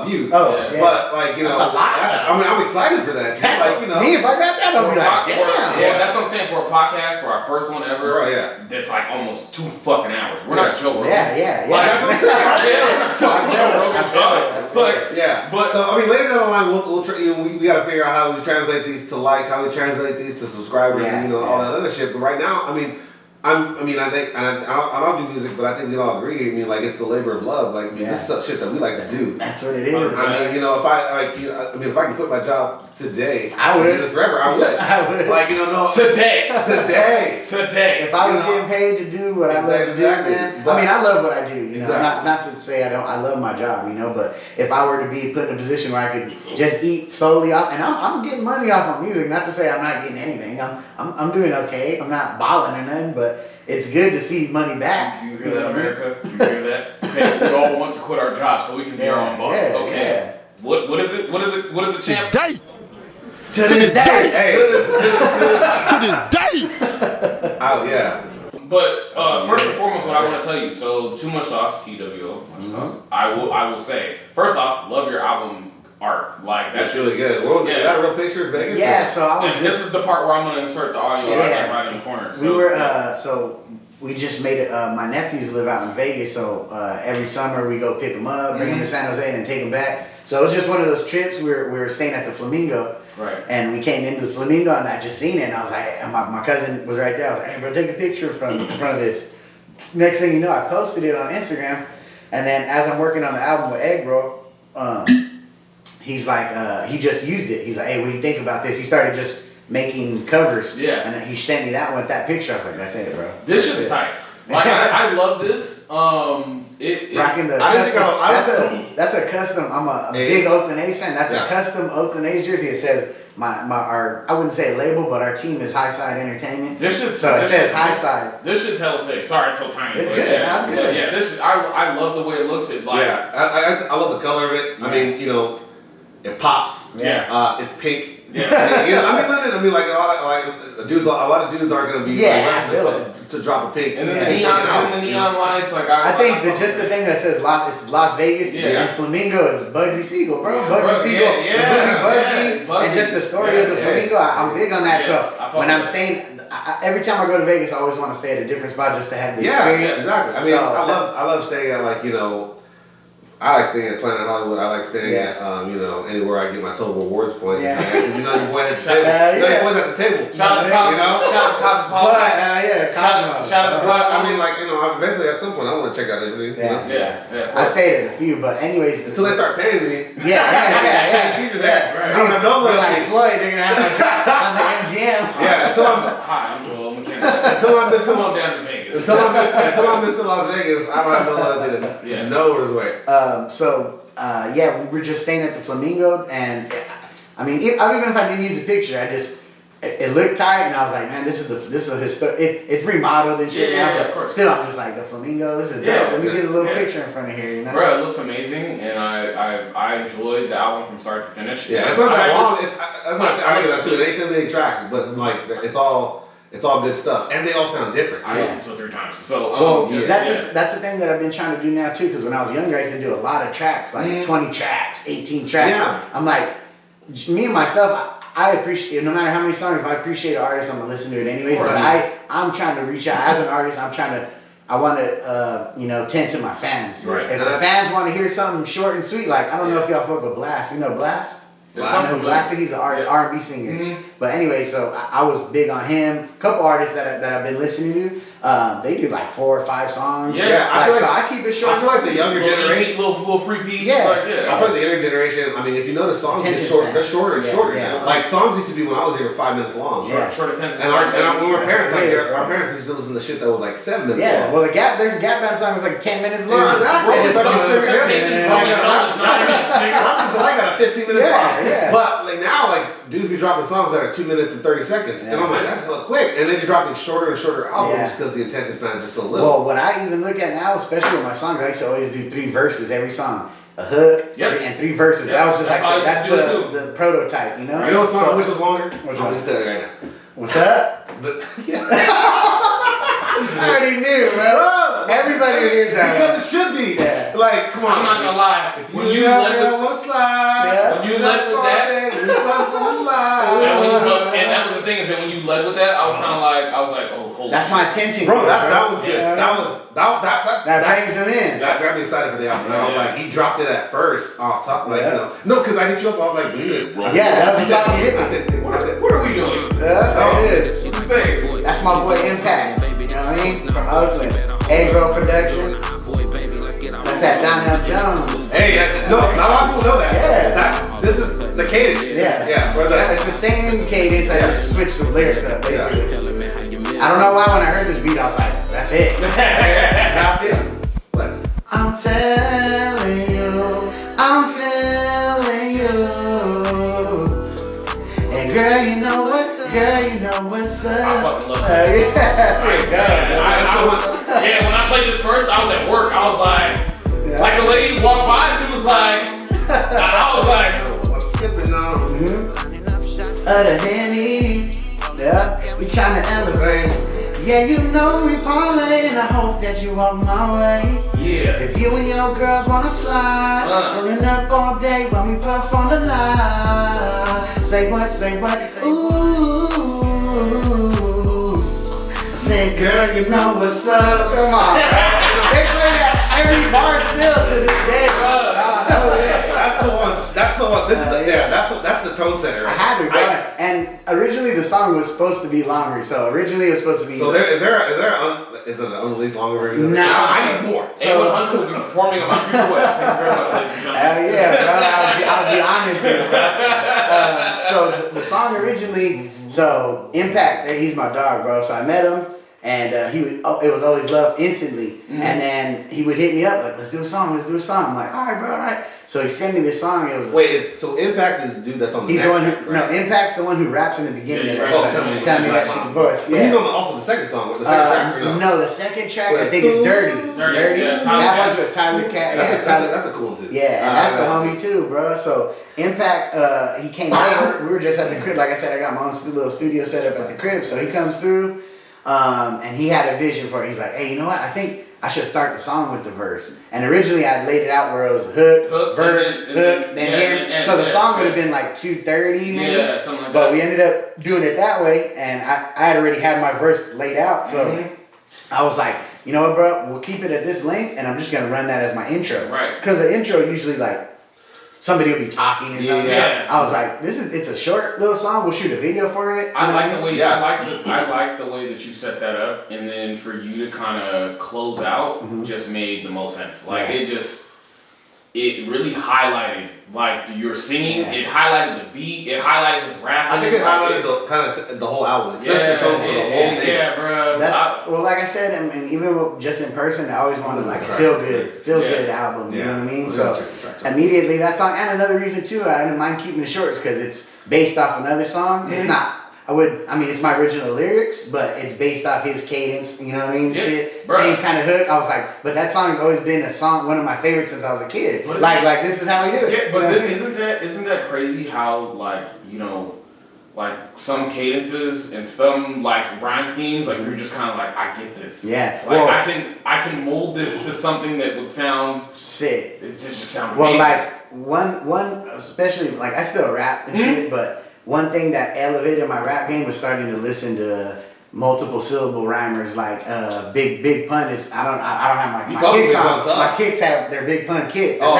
views. Oh, yeah. But like, you know, That's a lot. I mean, I'm excited for that. Like, you know, Me, if I got that, I'll be like, damn. Yeah, that's what I'm saying. For a podcast, for our first one ever, Right, yeah. that's like almost 2 fucking hours. We're not Joe Rogan. Yeah. Like, that's what I'm saying. We're not Joe Rogan. but yeah. But so I mean, later down the line, we'll try, you know, we got to figure out how we translate these to likes, how we translate these to subscribers, and all that other shit. But right now, I mean. I think, and I don't do music, but I think we all agree. I mean, like, it's a labor of love. Like, I mean, this is shit that we like to do. That's what it is. I mean, you know, if I can quit my job today, I would. do this forever. I would. I would. Like, you know, today. If I was getting paid to do what I love to do, man. But, I mean, I love what I do. You know, exactly. not to say I don't. I love my job, you know. But if I were to be put in a position where I could just eat solely off, and I'm getting money off my music. Not to say I'm not getting anything. I'm doing okay. I'm not balling or nothing, but it's good to see money back. You hear that, America? You hear that? Okay, we all want to quit our jobs so we can be our own boss. Okay. Yeah. What is it? What is it, champ? To this day. Hey, To this day. oh yeah. But first and foremost, what I want to tell you. So, Too Much Sauce, TWO. Sauce. I will say. First off, love your album art. Like That's really good. What was it? Is that a real picture of Vegas? Yeah. So I was. And this is the part where I'm gonna insert the audio right in the corner. So, We were so we just made it. My nephews live out in Vegas, so every summer we go pick them up, bring them to San Jose, and then take them back. So it was just one of those trips. We were staying at the Flamingo, right? And we came into the Flamingo, and I just seen it, and I was like, and my cousin was right there. I was like, hey, bro, take a picture from in front of this. Next thing you know, I posted it on Instagram, and then as I'm working on the album with Eggroll, he's like, he just used it. He's like, hey, what do you think about this? He started just making covers. Yeah. And then he sent me that one, that picture. I was like, that's it, bro. This shit's tight. Like I love this. Rocking the I didn't custom. think That's a custom. I'm a big Oakland A's fan. That's a custom Oakland A's jersey. It says our I wouldn't say label, but our team is High Side Entertainment. This should so it says High Side. This should tell us it. Sorry, it's so tiny. It's good. Yeah, That's good. Yeah, this I love the way it looks. It like I love the color of it. I mean, you know, it pops. Yeah. It's pink. Yeah. You know, I mean, like a lot of dudes aren't gonna be to drop a pink. And then the neon lights, like I think just the thing that says Las Vegas and Flamingo is Bugsy Siegel, bro. Bugsy Siegel, the movie Bugsy, and just the story of the Flamingo. I'm big on that. So when I'm staying, every time I go to Vegas, I always want to stay at a different spot just to have the experience. Yeah, exactly. I mean, I love staying at, like, you know. I like staying at Planet Hollywood. I like staying at anywhere I get my total rewards points. Because you know your boy at the table. Your boy's at the table. Shout out to Cosmopolitan. Shout out to Cosmopolitan. I mean, like, you know, eventually at some point I want to check out everything. Yeah. I've stayed at a few, but anyways. Until they start paying me. Yeah. I don't have no loyalty. Like Floyd, they're gonna have my job on the MGM. Yeah. Until Hi, I'm Joel McKenna. Until I'm Mr. Come down to Vegas. Until I'm Mr. Las Vegas, I don't have no loyalty to nowhere's way. We were just staying at the Flamingo, and I mean, even if I didn't use a picture, it looked tight, and I was like, man, this is a it's remodeled and shit now, of course. still I'm just like, the flamingo, this is dope. Let me get a little picture in front of here, you know? Bro, it looks amazing, and I enjoyed the album from start to finish. Yeah, it's not that long. I listened to it. It ain't that many tracks, but like it's all good stuff, and they all sound different. I listened to it 3 times. So that's the thing that I've been trying to do now too. Because when I was younger, I used to do a lot of tracks, like 20 tracks, 18 tracks. Yeah. I'm like, me and myself. I appreciate, no matter how many songs, if I appreciate an artist, I'm gonna listen to it anyways. But I'm trying to reach out as an artist. I want to, tend to my fans. Right. If the fans want to hear something short and sweet, like I don't know if y'all fuck with Blast. You know Blast? I know Blast. He's an RnB singer. Mm-hmm. But anyway, so I was big on him. A couple artists that I've been listening to, they do like 4 or 5 songs. Yeah, so I keep it short. I feel like the younger generation, little free piece. I feel like the younger generation. I mean, if you notice, songs get short. They're shorter and shorter. Yeah. Like songs used to be when I was here 5 minutes long. Short attention. And when we were parents, our parents used to listen to shit that was like 7 minutes long. Yeah, well, there's a Gap Band song that's like 10 minutes long. I got a 15-minute song. Yeah. But like now, like dudes be dropping songs that are 2 minutes and 30 seconds, and I'm like, that's so quick. And then you're dropping shorter and shorter albums because the attention span is just so little. Well, what I even look at now, especially with my songs, I used to always do 3 verses every song. A hook and 3 verses. That was just that's the prototype, you know? You know what song I wish was longer? Which I'll one? just tell you right now. What's up? I already knew, bro. Everybody hears that. Because it should be. Yeah. Like, come on. I'm not gonna lie. When you led with that, and that was the thing is that when you led with that, I was kind of like, oh, hold on. That's my attention. Bro, that was good. Yeah. That brings him in. That got me excited for the album. I was like, he dropped it at first off top, like no, because I hit you up. I was like, dude. Yeah, that was the song you hit. I said, what are we doing? That's my boy Impact. You know what I mean? From Oakland. A-Bro Production. That's that Donnell Jones. Hey, no, not a lot of people know that. Yeah. This is the cadence. Yeah. It's the same cadence. I just switched the lyrics up, basically. I don't know why when I heard this beat, I was like, that's it. Dropped it. I'm telling you, I'm feeling you. And girl, you know what's up. I fucking love it. When I played this first, I was at work. I was like the lady walked by, she was like, I was like, I'm sipping on. The Henny. Yeah, we tryna elevate. Yeah, you know we parlay, and I hope that you walk my way. Yeah. If you and your girls wanna slide, pulling up all day while we puff on the line. Say what? Ooh. Say, girl, you know what's up. Come on. They play that every bar still to this day, bro. That's the one. This is that's the tone setter. I had to, bro. And originally the song was supposed to be longer. So originally it was supposed to be. So is there an unreleased longer version? No, I need more. So Aonehunnit will be performing on my future web. Thank you very much, ladies and gentlemen. Hell yeah, bro. I'll be honored to, bro. So the song originally, so Impact, he's my dog, bro. So I met him. And it was always love instantly. Mm-hmm. And then he would hit me up like, let's do a song. I'm like, all right, bro, all right. So he sent me this song. It was so Impact is the dude that's on the he's next the one who, track, right? No, Impact's the one who raps in the beginning. Tell me that shit voice. Yeah. He's on also the second song, the second track, or no? No, the second track I think is Dirty. Yeah, that one's with Tyler Cat. That's a cool one too. Yeah, and that's the homie too, bro. So Impact, he came over. We were just at the crib. Like I said, I got my own little studio set up at the crib. So he comes through. And he had a vision for it. He's like, hey, you know what? I think I should start the song with the verse. And originally I laid it out where it was hook, verse, then him. So the song would have been like 2:30 maybe. Yeah, something like but we ended up doing it that way. And I had already had my verse laid out. So I was like, you know what, bro? We'll keep it at this length. And I'm just going to run that as my intro. Right. Because the intro usually like, somebody will be talking or something. Yeah. I was like, it's a short little song. We'll shoot a video for it. I like the way I like the way that you set that up, and then for you to kind of close out just made the most sense. Like it really highlighted like your singing. Yeah. It highlighted the beat. It highlighted his rap. I think it highlighted the whole album. It sets the tone for the whole thing. Yeah, bro. Well, like I said, and even just in person, I always wanted like a feel good album. You know what I mean? So immediately that song, and another reason too, I didn't mind keeping it short, is because it's based off another song. It's not I mean, it's my original lyrics, but it's based off his cadence, you know what I mean? Yeah, Shit, bro. same kind of hook. I was like, but that song's always been one of my favorites since I was a kid. Like this is how we do it. Yeah, but you know? then isn't that crazy how like, you know, like some cadences and some like rhyme schemes, like you're just kind of like, I get this. Yeah. Like Well, I can mold this to something that would sound sick. it just sound Well, amazing. like one especially like I still rap and shit, but one thing that elevated my rap game was starting to listen to multiple syllable rhymers like Big Pun is I don't have my kicks on. My kicks have their Big Pun kicks. Oh,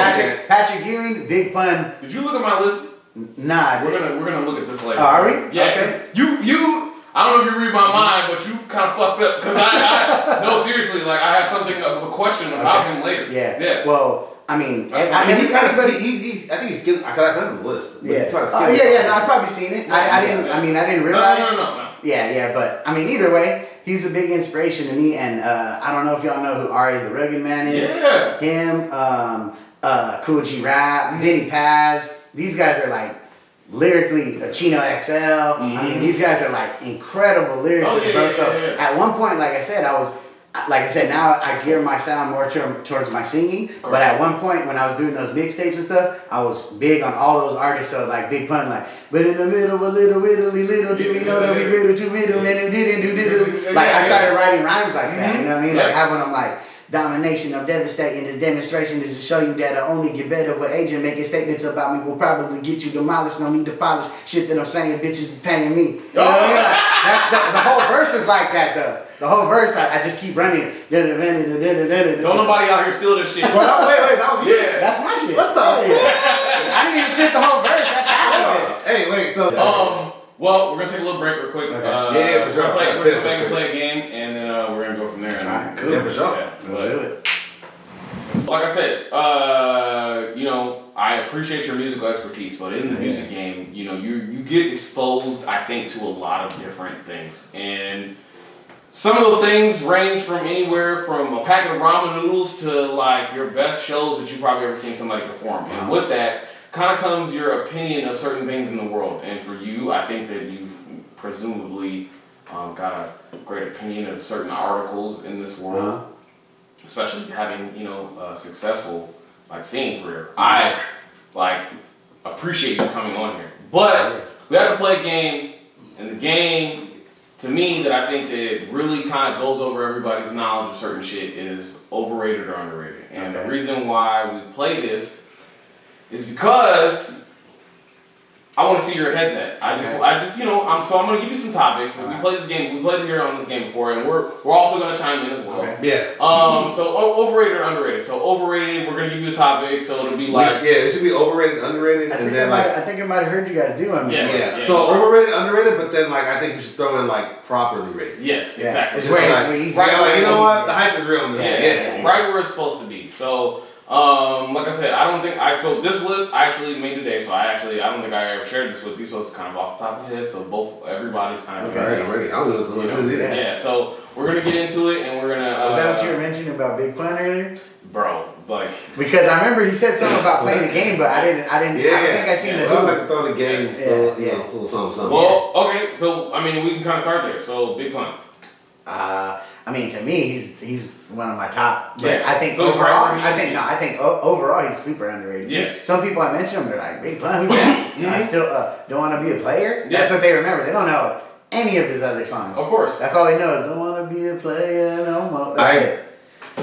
Patrick Ewing, Big Pun. Did you look at my list? Nah, We're gonna look at this later. Oh, are we? Yeah. Okay. You. I don't know if you read my mind, but you kind of fucked up because I no seriously, like I have something of a question about him later. Yeah. Yeah. Well, I mean, That's He kind of he's I think he's getting because I sent him the list. yeah. Oh yeah. No, I've probably seen it. I didn't realize. No. Yeah, but I mean, either way, he's a big inspiration to me, and I don't know if y'all know who Ari the Rugged Man is. Yeah. Him, Cool G Rap, Vinny Paz. These guys are like lyrically Chino XL. I mean, these guys are like incredible lyricists, bro. So at one point, like I said, now I gear my sound more towards my singing. But at one point, when I was doing those mixtapes and stuff, I was big on all those artists. So like Big Pun, like, but in the middle, a little, whittly, little, did we know that we riddle to middle, man, who didn't do diddle. Like I started writing rhymes like that. You know what I mean? Like having them like. Domination, I'm devastating. This demonstration is to show you that I only get better with agent. Making statements about me will probably get you demolished. No need to polish shit that I'm saying. Bitches be paying me. You know what I mean? Like, that's the whole verse is like that though. The whole verse, I just keep running. Don't nobody out here steal this shit. Wait, that was yeah. That's my shit. What the? I didn't even spit the whole verse. That's half of it. Hey, wait. So well, we're gonna take a little break real quick. Okay. Yeah, for sure. We're gonna play a game, and then we're gonna go from there. Alright, cool. Yeah, for sure. Let's do it. Like I said, you know, I appreciate your musical expertise, but in the music game, you know, you get exposed, I think, to a lot of different things, and some of those things range from anywhere from a packet of ramen noodles to like your best shows that you've probably ever seen somebody perform, and with that kind of comes your opinion of certain things in the world. And for you, I think that you've presumably got a great opinion of certain articles in this world, especially having, you know, a successful like singing career. I like appreciate you coming on here, but we have to play a game, and the game to me that I think that really kind of goes over everybody's knowledge of certain shit is overrated or underrated. And the reason why we play this is because I want to see your heads at. I just, you know, I'm gonna give you some topics. We play this game. We played here on this game before, and we're also gonna chime in as well. Yeah. So overrated or underrated. So overrated. We're gonna give you a topic. So it'll be like it should be overrated, underrated, and then like I think I might have heard you guys do one. Yeah. So overrated, underrated, but then like I think you should throw in like properly rated. Yes, exactly. It's Just way like, easy. like, you know what? The hype is real in this. Yeah. Right where it's supposed to be. So. Like I said, I don't think so this list I actually made today, so I don't think I ever shared this with you, so it's kind of off the top of the head, so everybody's kind of Okay, I'm ready. I don't know what the list is either. Yeah, so we're gonna get into it, and we're gonna Was that what you were mentioning about Big Pun earlier? Bro, like because I remember he said something about playing a game, but I don't think I seen the I was like to throw the game, pull something. Well, okay, so I mean we can kind of start there. So Big Pun. I mean, to me, he's one of my top. But Yeah. I think So overall, right overall he's super underrated. Yeah. Some people I mention him, they're like, Big Pun, who's that? I still don't want to be a player. Yeah. That's what they remember. They don't know any of his other songs. Of course. That's all they know is don't want to be a player no more. That's it.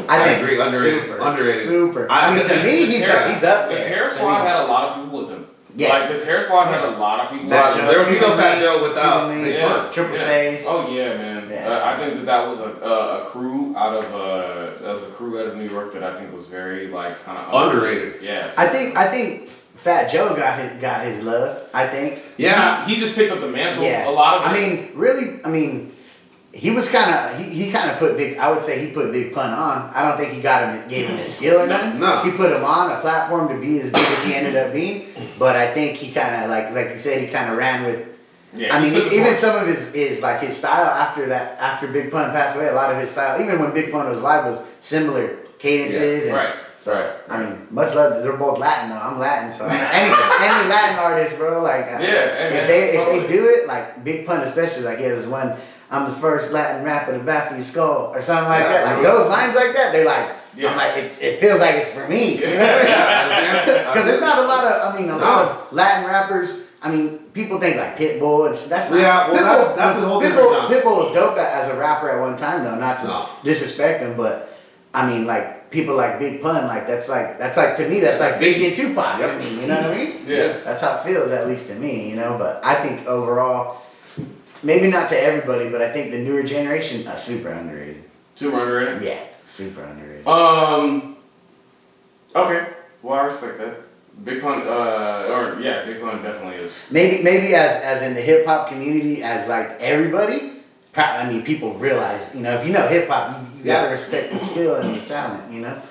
I think agree. he's Underrated. super. I mean, to me, he's up there. The Terror Squad had a lot of people with them. Yeah. Like the Terror Squad had a lot of people. There would be no Fat Joe without Big Pun. Triple Sace. Oh yeah, man. Yeah. I think that was a crew out of New York that I think was very like kind of Underrated. Yeah. I think Fat Joe got his love. I think. Yeah. He just picked up the mantle. Yeah. A lot of. He was kind of he kind of put Big. I would say he put Big Pun on. I don't think he gave him his skill or nothing. No. He put him on a platform to be as big as he ended up being. But I think he kind of like you said, he kind of ran with. Yeah, I mean, even some of his style after Big Pun passed away, a lot of his style, even when Big Pun was alive, was similar cadences and So I mean, much love. They're both Latin though. I'm Latin, so any Latin artist, bro. Like if they do it, like Big Pun especially, like he has this one. I'm the first Latin rapper to bat for your skull or something like that. Like those lines like that, they're like. I'm like, it feels like it's for me. Because there's not a lot of, a lot of Latin rappers. I mean, people think like Pitbull, and that's not. Yeah, well, that's a whole different genre. Pitbull was dope as a rapper at one time, though. Not to disrespect him, but I mean, like people like Big Pun, like that's like to me, that's like Biggie and Tupac to me. You know what I mean? Yeah. That's how it feels, at least to me. You know, but I think overall, maybe not to everybody, but I think the newer generation are super underrated. Super underrated? Yeah, super underrated. Okay. Well, I respect that. Big Pun, Big Pun definitely is. Maybe as in the hip hop community, as like everybody, I mean, people realize, if you know hip hop, you gotta respect the skill and the talent,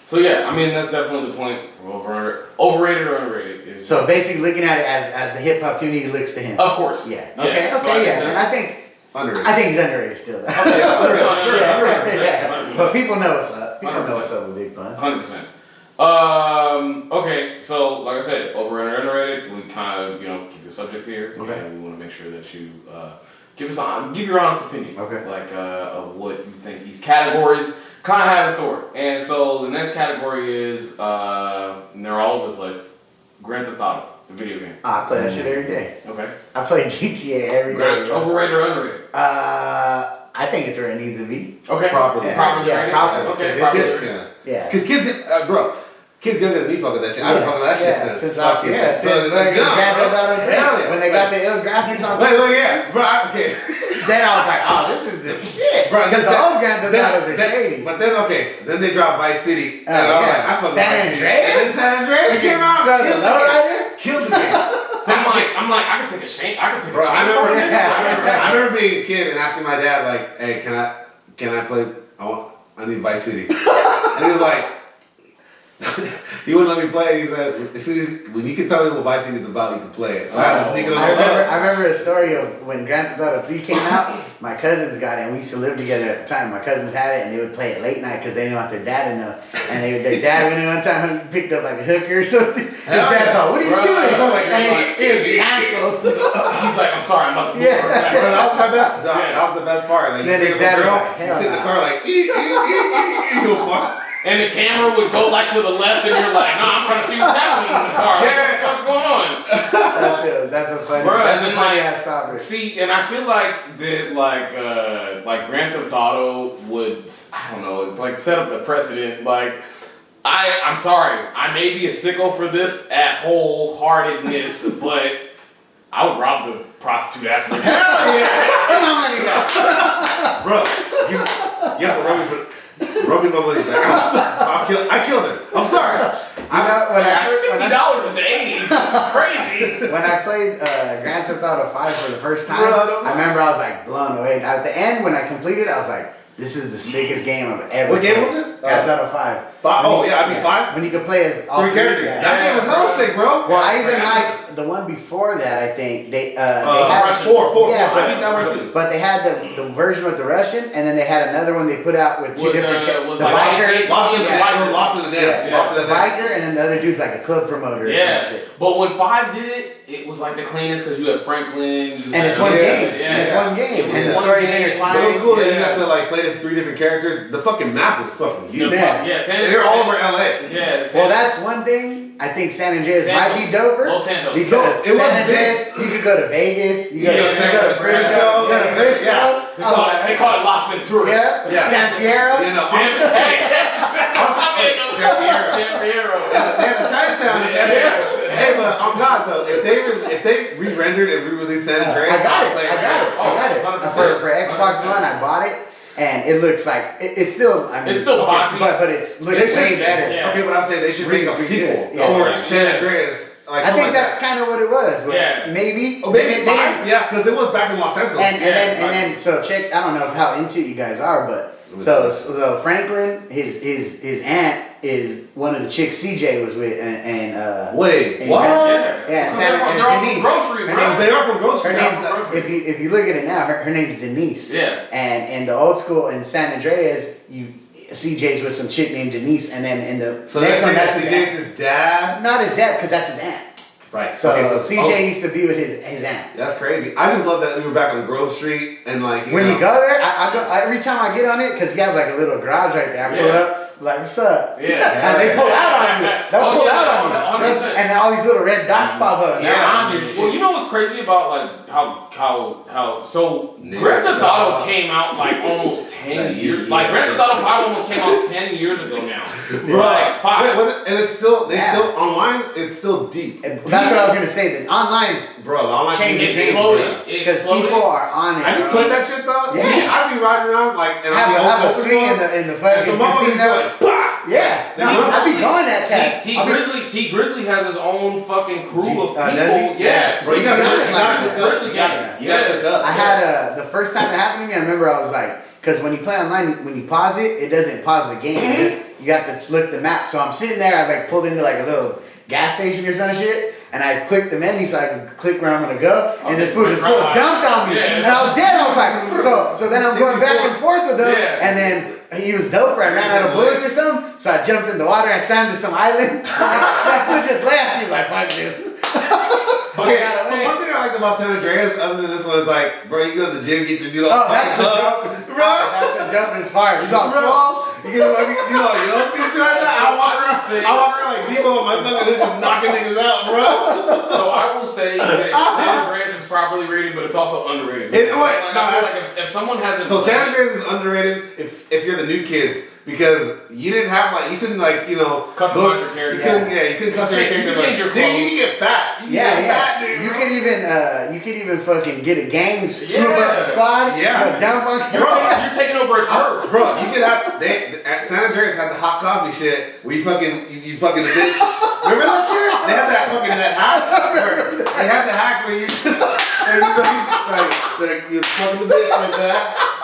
So yeah, I mean, that's definitely the point. Overrated or underrated. So basically looking at it as the hip hop community looks to him. Of course. Yeah. Okay, and I think underrated. I think he's underrated still though. Okay, underrated. Yeah. But people know what's up. People know what's up with Big Pun. 100%. Okay, so like I said, overrated or underrated, we kind of, keep the subject here. Okay. And we want to make sure that you give your honest opinion. Okay. Like of what you think these categories kind of have in store. And so the next category is, and they're all over the place, Grand Theft Auto, the video game. I play that shit every day. Okay. I play GTA every day. Overrated or underrated? I think it's where it needs to be. Okay. Properly. Yeah, Properly. properly. Okay. Properly. Yeah. Because kids younger than me fucking that shit. I've been fucking that shit since. Since Grand Theft Auto 3. When they got the ill graphics on. Wait, yeah. Bro, okay. Then I was like, oh, this is the shit. Because the old Grand Theft Autos are shady. But then, then they dropped Vice City. And I was like, I fucking San Andreas? And then San Andreas came out. The lowrider? Killed the game. So I'm like, I could take a shame. I could take Bro, a I shame. remember being a kid and asking my dad, like, hey, can I play? I need Vice City. And he was like, he wouldn't let me play it. He said, as soon as when you can tell me what Vice City is about, you can play it. So I had to sneak it on. I remember a story of when Grand Theft Auto 3 came out. My cousins got it, and we used to live together at the time. My cousins had it, and they would play it late night because they didn't want their dad to know. And their dad went in one time and picked up like a hooker or something. His dad's all, "What are you doing?" And it was canceled. He's like, "I'm sorry, I'm about to move." Bro, that was the best part. Like, then his dad was like, you sit in the car like, and the camera would go like to the left, and you're like, "No, I'm trying to see what's happening in the car. Yeah. What's going on?" That's a funny ass topic. See, and I feel like that, like Grand Theft Auto would, I don't know, like set up the precedent. Like, I'm sorry, I may be a sicko for this at wholeheartedness, but I would rob the prostitute after. Hell yeah! Bro, you have to rub me my money back. I killed her. I'm sorry. When $50 in the 80s. That's crazy. When I played Grand Theft Auto 5 for the first time, I remember I was like blown away. At the end, when I completed it, I was like, this is the sickest game I've ever played. What game was it? Grand Theft Auto 5. 5? Oh, yeah, I mean 5? When you could play as all 3 characters. That game was hella sick, bro. Well, I even like the one before that, I think. They had four. Yeah, I beat that one too. But they had the version with the Russian, and then they had another one they put out with two different characters. The biker. Lost in the Dam. The biker, and then the other dude's like a club promoter or some shit. But when 5 did it, it was like the cleanest because you had Franklin. And it's one game. And it's one game. And the story's intertwined. It was cool that you got to like play the 3 different characters. The fucking map was fucking huge. They're all over LA. Yeah. Well, that's one thing. I think San Andreas might be doper. Los Santos. Because San Andreas, you could go to Vegas, you go to Frisco, They call it Las Venturas. Yeah. San Fierro. San Fierro. They have the Chinatown. Hey, but on God though, if they re-rendered and re-released San Andreas, I got it. For Xbox One, I bought it. And it looks like it's still. I mean, it's still boxy, but it's looking way better. Yeah. Okay, but I'm saying they should make a sequel for San Andreas. Like, I think that's kind of what it was. But maybe. Maybe 5. Yeah, because it was back in Los Angeles. And then so check. I don't know how into you guys are, but so Franklin, his aunt is one of the chicks CJ was with, and wait, what? Yeah, they're Denise. Grocery, They are from grocery. Her name's, if you look at it now, her name's Denise. Yeah. And in the old school in San Andreas, CJ's with some chick named Denise, and then in the So next one, that's CJ's his dad? Not his dad, because that's his aunt. Right. So, okay, CJ used to be with his aunt. That's crazy. I just love that we were back on Grove Street and like when you go there, I go every time I get on it because you have like a little garage right there. I pull up, like, what's up? Yeah. And they pull out on you. They'll pull out on you. 100%. And then all these little red dots pop up. And they're on your shit. Well, you know what's crazy about like how so Grand Theft Auto came out like almost 10 years. Like Grand Theft Auto 5 almost came out 10 years ago now. Like 5. Wait, was it, and it's still still online. It's still deep. That's what I was gonna say. The online, Bro, the online Change It the game. exploded. It because exploded. people are on it. Have you bro. played that shit though? Yeah. See, I be riding around like and Have a open swing in door, the and fucking some motherfuckers casino. like, bah! Yeah, See, I be going at that. T Grizzly has his own fucking crew of people. Does he? Yeah, Bro, you gotta Like, Grizzly yeah. gang. You gotta look up. I had the first time it happened to me. I remember I was like, because when you play online, when you pause it, it doesn't pause the game. Mm-hmm. It just, you have to look the map. So I'm sitting there. I like pulled into like a little gas station or some shit. And I clicked the menu so I could click where I'm gonna go, and this fool just dumped on me, Yeah. and I was dead. I was like, so then I'm going back and forth with him, and then he was dope. I ran out of bullets or something, so I jumped in the water and swam to some island. That fool just left. He's like, fuck this. Okay, so one thing I liked about San Andreas, other than this one, is like, bro, you go to the gym, get your dude all That's the up, dope, bro. That's the dopest part. He's all small. You get like, you know, young kids like that. I walk around like Debo, my fucking just knocking niggas out, bro. So I will say that San Andreas is properly rated, but it's also underrated. I feel like if someone has this, So San Andreas is underrated if you're the new kids. Because you didn't have like you couldn't like customize your character. You couldn't customize your character. You can change your Dude, clothes. you can get fat. You can even fucking get a gang, swoop up the squad. Yeah. Dump on You're taking over a turf. Bro, you could have at San Andreas had the hot coffee shit where you fucking the bitch. Remember that shit? They had that hack. They had the hack where you you're fucking the bitch like that.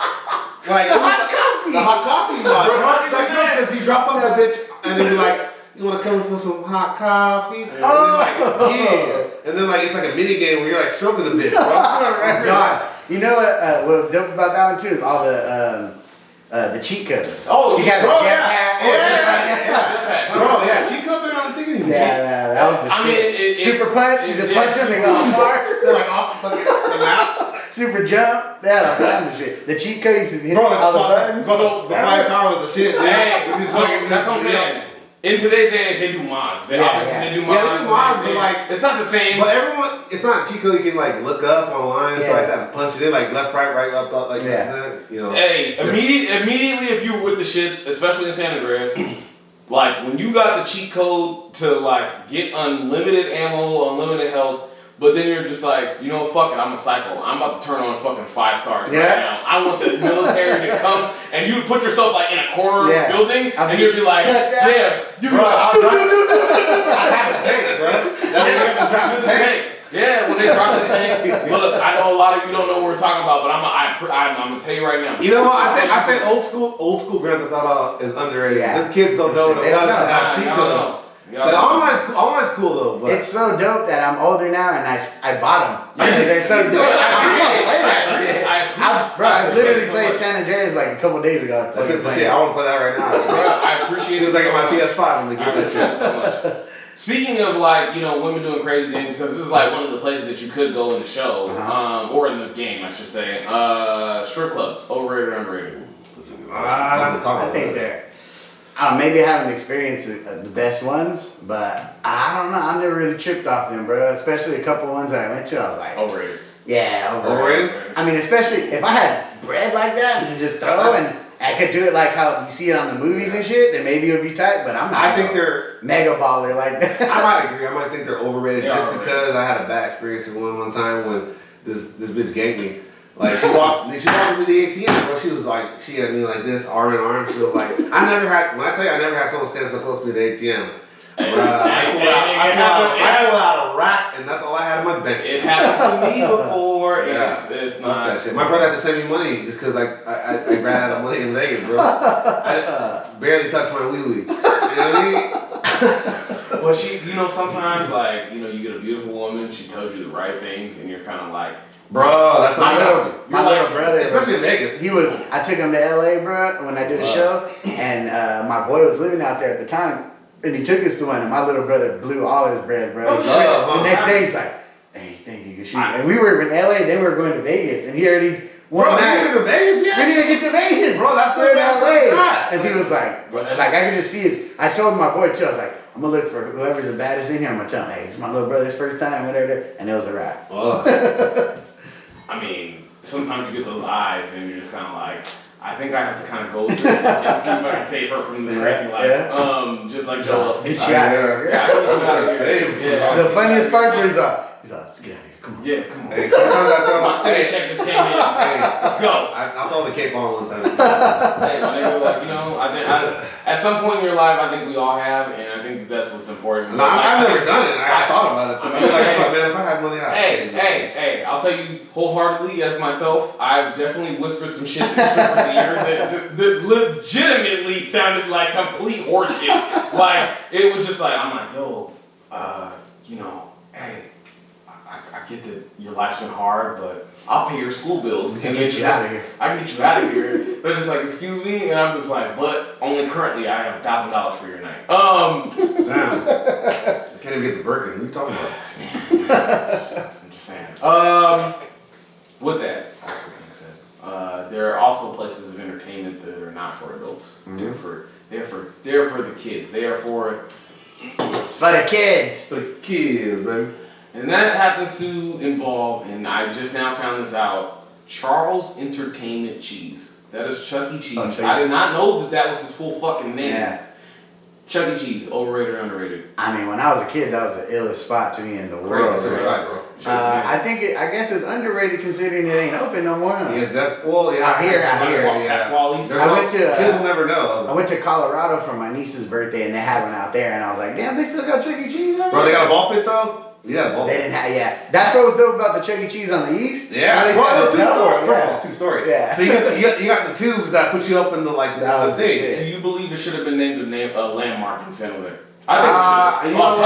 Like the hot coffee mod, because you drop off the bitch and then you're like, you want to come in for some hot coffee? And then like, yeah. And then like it's like a mini game where you're like stroking the bitch, bro. Oh God. You know what was dope about that one too is all the cheat codes. Oh, you got bro, the jetpack. Yeah. Bro, yeah, cheat codes are not a thing anymore. Yeah, that was the shit. Super punch, you just punch them, they go off far. They're like off the map. Super jump, they had all kinds of shit. The cheat code used to hit Bro, all the buttons. Bro, the fire car was the shit, dude. Hey, that's what I'm saying. In today's age, they do mods. They do mods. Yeah, they do mods, but like it's not the same. But everyone, it's not a cheat code you can like look up online and stuff like that and punch it in like left, right, up, like this and that, you know. Hey, immediately if you were with the shits, especially in San Andreas, like when you got the cheat code to like get unlimited ammo, unlimited health. But then you're just like, you know, fuck it, I'm a psycho. I'm about to turn on fucking 5 stars right now. I want the military to come, and you would put yourself like in a corner of a building, and you'd be like, you'd be like, I have a tank, bro. That's when you have to drop the tank. Yeah, when they drop the tank. Look, I know a lot of you don't know what we're talking about, but I'm gonna tell you right now. You know what? I say old school Grand Theft Auto is underrated. Yeah. The kids don't know what it was to have cheat codes. The online's cool though. But it's so dope that I'm older now and I bought them because they're so dope. I literally played San Andreas like a couple days ago. That's just the shit. I want to play that right now. I appreciate it. As soon as I get my PS5, I'm gonna get that shit so much. Speaking of like, women doing crazy things, because this is like one of the places that you could go in the show, or in the game, I should say. Strip clubs, overrated or underrated? I think they're. Maybe I haven't experienced the best ones, but I don't know. I never really tripped off them, bro. Especially a couple ones that I went to, I was like, overrated. Yeah, overrated. I mean, especially if I had bread like that to just throw and I could do it like how you see it on the movies and shit, then maybe it would be tight. But I'm not. I think they're mega baller like that. I might agree. I might think they're overrated because I had a bad experience with one time when this bitch ganked me. Like she walked into the ATM, bro. She was like, she had me like this, arm in arm. She was like, when I tell you I never had someone stand so close to me at the ATM. I pulled out a rack, and that's all I had in my bank. It happened to me before. It's not that shit. My brother had to send me money just because I ran out of money in Vegas, bro. I barely touched my wee wee. You know what I mean? Well, sometimes like you get a beautiful woman, she tells you the right things, and you're kind of like, Bro, that's My what little brother, especially in Vegas. I took him to LA, bro, when I did a show, and my boy was living out there at the time, and he took us to one, and my little brother blew all his bread, bro. The next day, he's like, hey, think you can shoot? And we were in LA, then we were going to Vegas, and he already won that. Bro, you to Vegas yet? We didn't even get to Vegas. Bro, that's so LA. And he was like I could just see his, I told my boy too, I was like, I'm gonna look for whoever's the baddest in here, I'm gonna tell him, hey, it's my little brother's first time, whatever, and it was a wrap. I mean, sometimes you get those eyes and you're just kind of like, I think I have to kind of go with this and see if I can save her from this crazy life. Yeah. Just like Joel. Get you out of here. Yeah, I get you out of here. Yeah. The funniest part is let's get out of here. Come on. Yeah, come on. Hey, sometimes I throw My stimmy check just came in. Let's go. I'll throw the cape on one time. Hey, my nigga, like, you know, I think at some point in your life, I think we all have, and I think that's what's important. No, I've never done it. I thought about it. I mean, man, if I had money, Hey, I'll tell you wholeheartedly as myself, I've definitely whispered some shit to strippers' ears that legitimately sounded like complete horseshit. Like, it was just like, I'm like, yo, you know, hey, I get that your life's been hard, but I'll pay your school bills. I can get you out of here. I can get you out of here. They're just like, excuse me? And I'm just like, but only currently I have $1,000 for your night. Damn. I can't even get the Birkin. What are you talking about? I'm just saying. With that, there are also places of entertainment that are not for adults. Mm-hmm. They're for the kids. They are for It's for the kids. The kids, baby. And that happens to involve, and I just now found this out, Charles Entertainment Cheese. That is Chuck E. Cheese. I did not know that was his full fucking name. Yeah. Chuck E. Cheese, overrated or underrated? I mean, when I was a kid, that was the illest spot to me in the world. Crazy, bro. I guess it's underrated considering it ain't open no more. Yeah, out here. That's Wally's. Kids will never know. I went to Colorado for my niece's birthday, and they had one out there, and I was like, damn, they still got Chuck E. Cheese over Bro, they there? got a ball pit though? Yeah, ball They pit. didn't have, yeah. That's what was dope about the Chuck E. Cheese on the east. Yeah, They well, it's said two stories. First of all, yeah. it's two stories. Yeah. So you got the tubes that put you up in the That was the thing. shit. Do you believe it should have been named a landmark in San Jose? I think it should have. I'll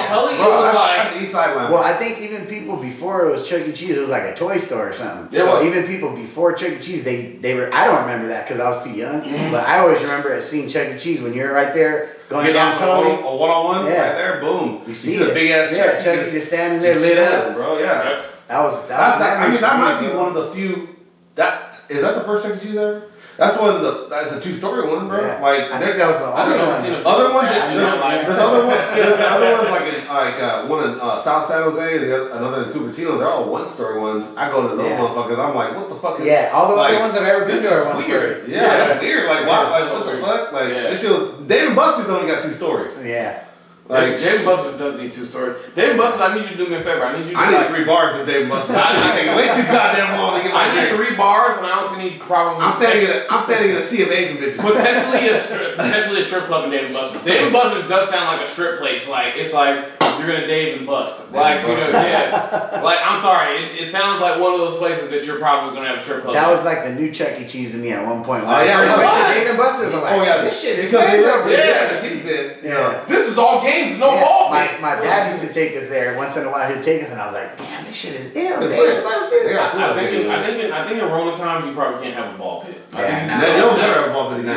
tell you, it was that's the east side line. Well, I think even people before it was Chuck E. Cheese, it was like a toy store or something. It so was. even people before Chuck E. Cheese, they were. I don't remember that because I was too young. But I always remember seeing Chuck E. Cheese when you're right there going down Tony. A one-on-one Yeah. right there, boom. You see the it. big ass Yeah, Chuck E. just standing there lit up. bro. Yeah. That was. I mean, that might be one of the few. Is that the first Chuck E. Cheese ever? That's that's a two-story one, bro. Yeah. Like I think that was the only one. Other ones, there's other ones like one in South San Jose and another in Cupertino. They're all one-story ones. I go to those motherfuckers. I'm like, what the fuck is? Yeah, all the other ones I've ever been to are one weird. story. Yeah, that's weird. Like, wow, like what the fuck? Like this shit was, Dave and Buster's only got 2 stories. Yeah. Like Dave & Buster's does need 2 stories. Dave & Buster's, I need you to do me a favor. I need 3 bars of Dave & Buster's. That shit taking way too goddamn long to get my I need 3 bars, and I also need probably. I'm standing in a sea of Asian bitches. Potentially a strip club in Dave & Buster's. Dave & Buster's does sound like a strip place. Like it's like you're gonna Dave and Bust. Like you know, yeah. Like I'm sorry, it sounds like one of those places that you're probably gonna have a strip club. That was like the new Chuck E. Cheese to me at one point. When Oh, yeah, I first it went to was. Dave and Buster's, I'm like, this shit is because they up. were the kids in. Yeah. This is all games, no ball. My dad used to take us there once in a while. He'd take us, and I was like, "Damn, this shit is ill." It's Dave lit. and Buster's. Yeah. I think in Rona times you probably can't have a ball pit. You'll never have a ball pit again.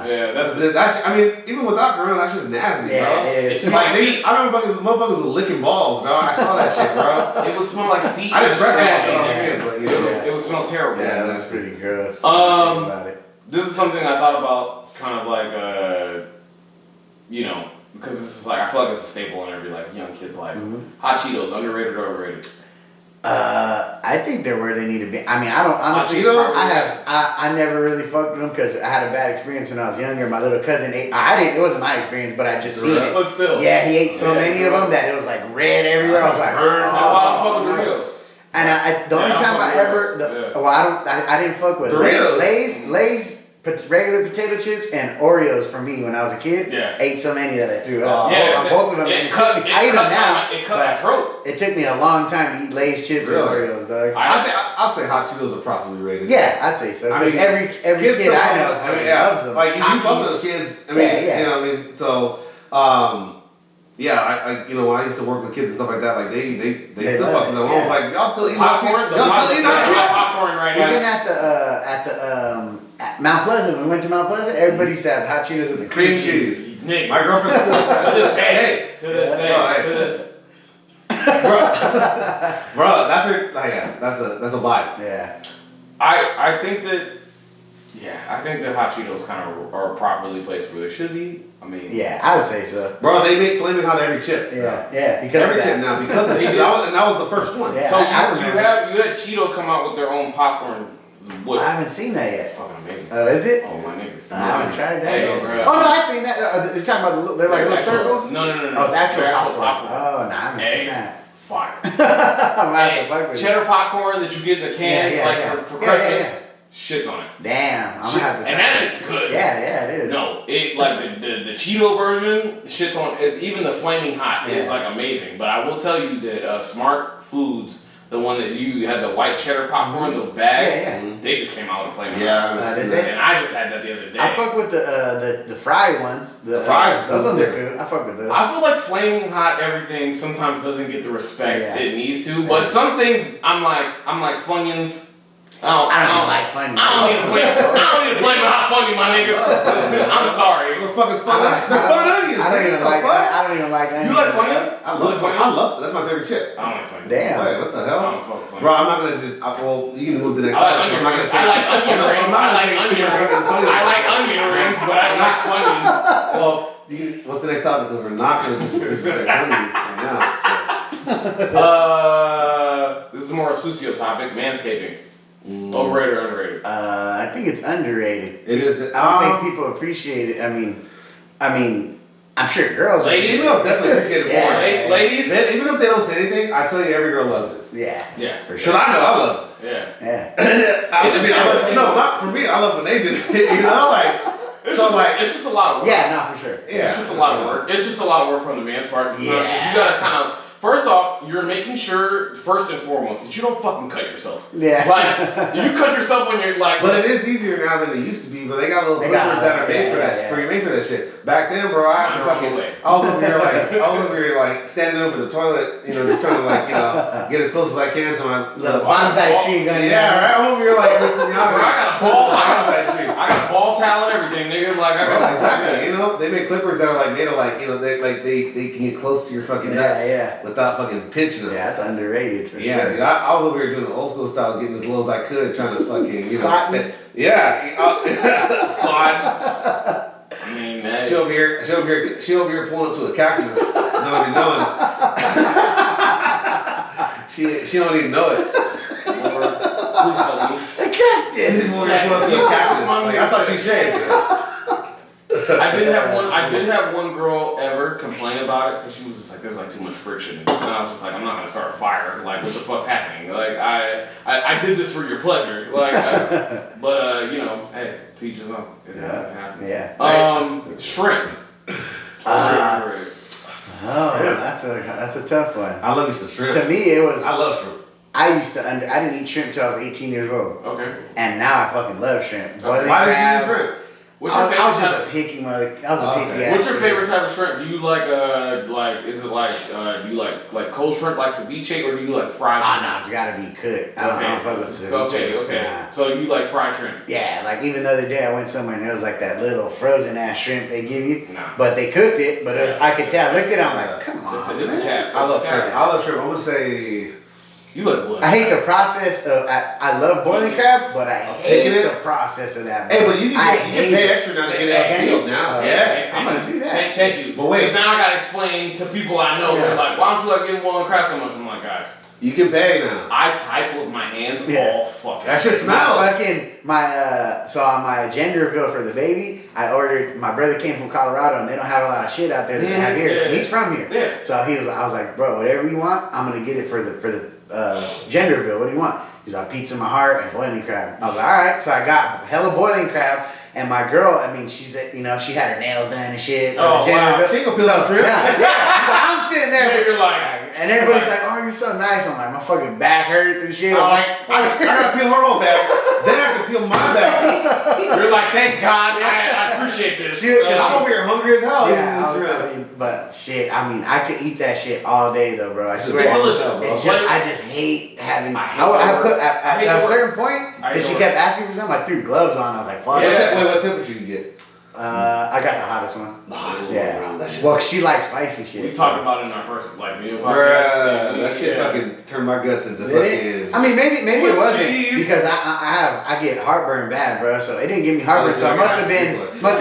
Yeah, that's I mean, even without Corona, that's just nasty, Yeah, bro. it is. It's like I remember motherfuckers were licking balls, dog. I saw that shit, bro. it would smell like feet. I didn't press Yeah, but you know. it would smell terrible. Yeah, that's pretty gross. About it. This is something I thought about, kind of like, you know, because this is like I feel like it's a staple in every like young kid's life. Hot Cheetos, underrated or overrated? I think they're where they need to be. I mean, I don't honestly. Cheetos? I never really fucked with them because I had a bad experience when I was younger. My little cousin ate. It wasn't my experience, but I just seen it. But still, Yeah, he ate so many of them that it was like red everywhere. I was like, that's why I don't fuck with Doritos. And the only time I ever, I didn't fuck with Doritos. Lay's regular potato chips and Oreos for me when I was a kid. Yeah. Ate so many that I threw up. Both of them. I eat them now. It cut my throat. It took me a long time to eat Lay's chips and Oreos, dog. I'll say Hot Cheetos are properly rated. Yeah, I'd say so. I Because mean, every kids kid I know yeah, loves them. like if you fuck with Takis. kids, I mean, Yeah. you know, I mean, so Yeah, I you know, when I used to work with kids and stuff like that, like they still love fucking it, them. I was like, y'all still eating Popcorn? Y'all still eating hot Cheetos? Popcorn right now. Even at Mount Pleasant, when we went to Mount Pleasant, everybody said hot Cheetos with the Cream cheese. Nigga. My girlfriend's still says, To this day. hey, To this day. Bro, hey. To this. bro, that's her. Like, yeah, that's a vibe. Yeah. I think that hot Cheetos kind of are properly placed where they should be. I mean, Yeah, I would say so. Bro, they make flaming hot every chip. Yeah, because Every of chip that. now because of it. And that was the first one. Yeah. So I you remember. had Cheeto come out with their own popcorn. What? I haven't seen that It's yet. fucking amazing. Is it? Oh my nigga. I haven't tried that Hey, yet. bro. Oh no, I seen that. You're talking about they're like little circles? No. Oh, it's actual They're popcorn. Oh, no, I haven't Hey. seen that. Fire. I'm out the fuck with Cheddar popcorn that you get in the cans for Christmas. Yeah. Shit's on it. Damn, I'm gonna have to try And that shit's good. Yeah, it is. No, it like the Cheeto version, shit's on it, even the flaming hot is like amazing. But I will tell you that Smart Foods, the one that you had the white cheddar popcorn, the bags, they just came out with flaming hot. Did they? And I just had that the other day. I fuck with the fried ones. The fries, those ones are good. I fuck with those. I feel like flaming hot everything sometimes doesn't get the respect it needs to. But some things I'm like Funyuns. I don't like Funyuns. I don't need a flaming hot Funyun, my nigga. I'm sorry. They're fucking fun. They're fun onions. I don't even like onions. You like Funyuns? I love. That's my favorite chip. I don't like Funyuns. Damn. Wait, what the I hell? don't fuck with Funyuns. Bro, I'm not gonna just. Well, you can move to the next I like topic. onion I'm not rings. gonna say. I like onion rings. I like onion rings. I like onion rings, but I don't like Funyuns. Well, what's the next topic? Because we're not gonna just put onions right now. So. This is more a socio topic. Manscaping. Overrated or underrated? I think it's underrated. It is. I don't think people appreciate it. I mean, I'm sure girls. Ladies? Females definitely appreciate it more. Yeah. Ladies? Even if they don't say anything, I tell you, every girl loves it. Yeah, for Because sure. I know I love it. Yeah. No, not for me. I love when they do it. You know, like. It's just a lot of work. Yeah, no, for sure. It's just a lot of work. It's just a lot of work from the man's part. Sometimes. Yeah. You gotta kind of. First off, you're making sure, first and foremost, that you don't fucking cut yourself. Yeah. Like, you cut yourself when you're like. But it is easier now than it used to be. But they got little clippers that are made for that. Made for that shit. Back then, bro, I had to fucking. I was over here like standing over the toilet, you know, just trying to get as close as I can to my little bonsai tree gun. Yeah, right. I'm over here like Mr. Miyagi. Bro, I got a ball towel and everything, nigga. Like I got exactly. You know, they make clippers that are like made of like, you know, they can get close to your fucking nuts without fucking pinching them. Yeah, that's underrated for sure. Yeah, dude. I was over here doing the old school style, getting as low as I could, trying to fucking Squatting. Squat. I mean, man. She over here pulling up to a cactus. Know what I'm doing? She don't even know it. Please tell me. The cactus. She's over here pulling up to a cactus. Like, I thought you shaved. I did have one girl ever complain about it because she was just like, there's like too much friction, and I was just like, I'm not gonna start a fire. Like, what the fuck's happening? Like, I did this for your pleasure. Like, but you know, hey, teach his own. It happens. Yeah. Shrimp. That's a tough one. I love me some shrimp. To me, it was. I love shrimp. I didn't eat shrimp till I was 18 years old. Okay. And now I fucking love shrimp. Boiling Why crab. did you eat shrimp? I was just a picky mother. I was a picky ass. What's your favorite type of shrimp? Do you like is it do you like cold shrimp like ceviche, or do you like fried shrimp? No, it's gotta be cooked. I don't fuck with ceviche. Okay. Nah. So you like fried shrimp? Yeah, like even the other day I went somewhere and there was like that little frozen ass shrimp they give you, Nah. but they cooked it. But it was, I could tell. I looked at it, I'm like, come on. It's a cap. I love shrimp. I love shrimp. I would say. You like what? I hate the process of. I love boiling crab, but I hate the process of that. Hey, but you can pay extra now to get it peeled now. Yeah, I'm gonna do that. Thank you. But wait, because now I gotta explain to people I know. They're like, why don't you like getting boiling crab so much? I'm like, guys, you can pay now. I type with my hands all fucking. That shit smells. So on my gender reveal for the baby, I ordered. My brother came from Colorado, and they don't have a lot of shit out there that they have here. Yeah. He's from here, so I was like, bro, whatever you want, I'm gonna get it for the gender reveal. What do you want? He's like, pizza in my heart and boiling crab. I was like, all right. So I got hella boiling crab. And my girl, I mean, she's, she had her nails done and shit. Oh, wow. She gonna peel some shrimp? Yeah. So I'm sitting there. You're like, and everybody's like, oh, you're so nice. I'm like, my fucking back hurts and shit. I'm like, I gotta peel her own back. Then I can peel my back. You're like, thanks God. I appreciate this. I'm over here hungry as hell. Yeah, but shit, I mean, I could eat that shit all day though, bro. I swear. It's just, I just hate having. At a certain point, because she kept asking for something, I threw gloves on. I was like, fuck. Wait, what temperature you get? I got the hottest one. The hottest one, bro. That shit. Well, she likes spicy shit. We talked about it in our first video podcast. Bruh, that shit fucking turned my guts into fucking. I mean, maybe it wasn't because I get heartburn bad, bro. So it didn't give me heartburn. So it must have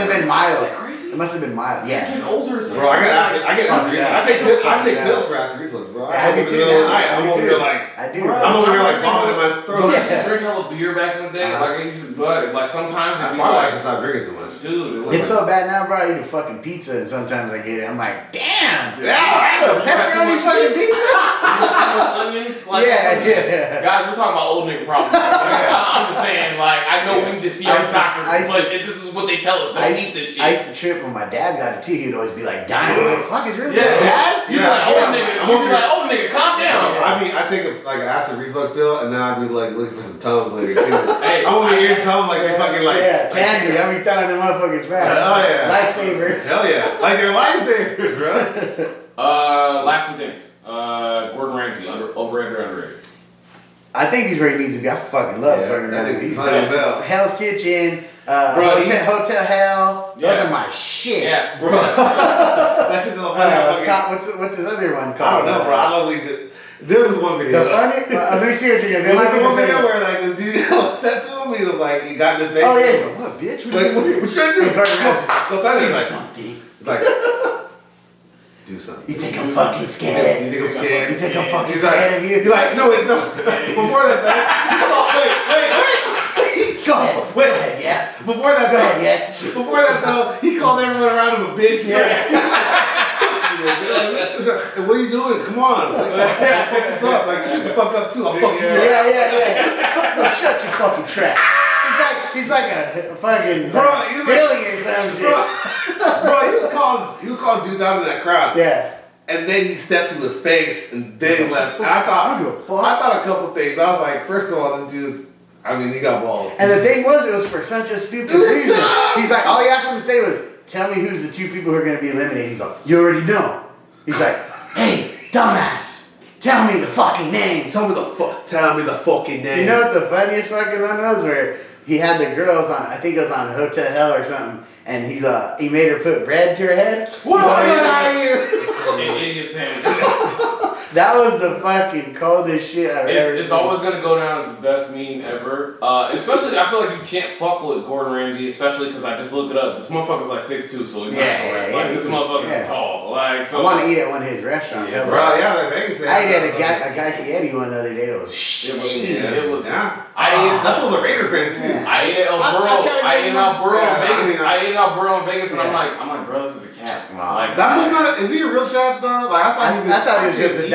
been mild. It must have been mild. Yeah. Getting older, so bro. I get acid reflux. I take pills for acid reflux, bro. I do too. I'm over here like I'm over here like vomiting my throat. I used to drink hella beer back in the day. Like I used to, but like sometimes that's why I should stop drinking so much, dude. It's so bad now, bro. I eat a fucking pizza, and sometimes I get it. I'm like, damn, dude. Pepperoni fucking pizza. Too much onions. Like, yeah. Guys, we're talking about old nigga problems. I'm just saying, like, I know we need to see our doctors, but this is what they tell us. Don't eat this shit. I used to trip when my dad got it too. He'd always be like, dying. I'm like, fuck, it's really bad? You'd be like, old nigga, calm down. I mean, I take like an acid reflux pill, and then I'd be like looking for some Tums later too. I'm over here Tums like they fucking like. Yeah, candy. I be throwing them motherfuckers back. Oh yeah. Lifesavers. Hell yeah. Like they're lifesavers, bro. Last two things. Gordon Ramsay, overrated or underrated? I think he's where he needs to be. I fucking love Gordon Ramsay. He's funny as hell. Hell's Kitchen, Hotel Hell. Those are my shit. Yeah, bro. That's just a funny. What's his other one called? I don't know, bro. I love when you This is one video. The funny? Let me see what you guys. There's like one video where like the dude stepped to him. He was like, he got in his face. Oh yeah, he's like, what, bitch? What you trying to do? Go tell him like something. Like, do something. You think I'm fucking scared? You think I'm scared? You think I'm fucking scared of you? You're like, no, wait, no. Before that, wait. Go ahead. Go ahead, yeah. Before that, go ahead, yes. Before that, though, he called everyone around him a bitch. Yeah. What are you doing? Come on. Fuck this up. Like, shut the fuck up, too. I'll fuck you up. Yeah. No, shut your fucking trap. He's like a fucking Billy or some shit. Bro, he was calling dudes out of that crowd. Yeah. And then he stepped to his face and then left. And I thought a couple things. I was like, first of all, this dude's, he got balls. And the thing was, it was for such a stupid reason. He's like, all he asked him to say was, tell me who's the two people who are going to be eliminated. He's like, you already know. He's like, hey, dumbass, tell me the fucking names. Tell me the fucking names. You know what the funniest fucking one was? Where he had the girls on, I think it was on Hotel Hell or something, and he made her put bread to her head. What are you? Idiot sandwich. That was the fucking coldest shit I've ever seen. It's always gonna go down as the best meme ever. Especially, I feel like you can't fuck with Gordon Ramsay, especially because I just looked it up. This motherfucker's like 6'2", so he's not short. Like this motherfucker's tall. Like so. I want to eat at one of his restaurants. Yeah, bro, like Vegas. I ate at a Guy Fieri one the other day. It was shit. It was. Yeah. That was a Raider fan too. Yeah. I ate at El Burro. I ate at El Burro in Vegas, and I'm like, bro, this is a cat. Like that was not. Is he a real chef though? Like I thought he was just a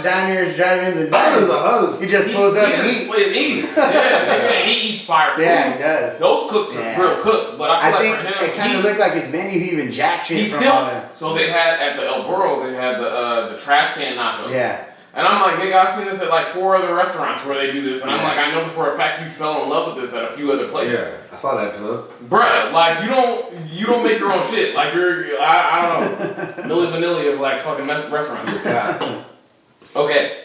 diners, drive-ins, and diners. I thought he was a host. He just pulls up and eats. Yeah, he eats fire food. Yeah, he does. Those cooks are real cooks, but I feel like think for him, it kind of looked like his menu. He even jacked shit from all that. So they had at the El Burro, they had the trash can nachos. Yeah. And I'm like, nigga, I've seen this at like 4 other restaurants where they do this, and I'm like, I know for a fact you fell in love with this at a few other places. Yeah, I saw that episode. Bruh, like you don't make your own shit. Like I don't know, Milli Vanilli of like fucking restaurants. Yeah. Okay,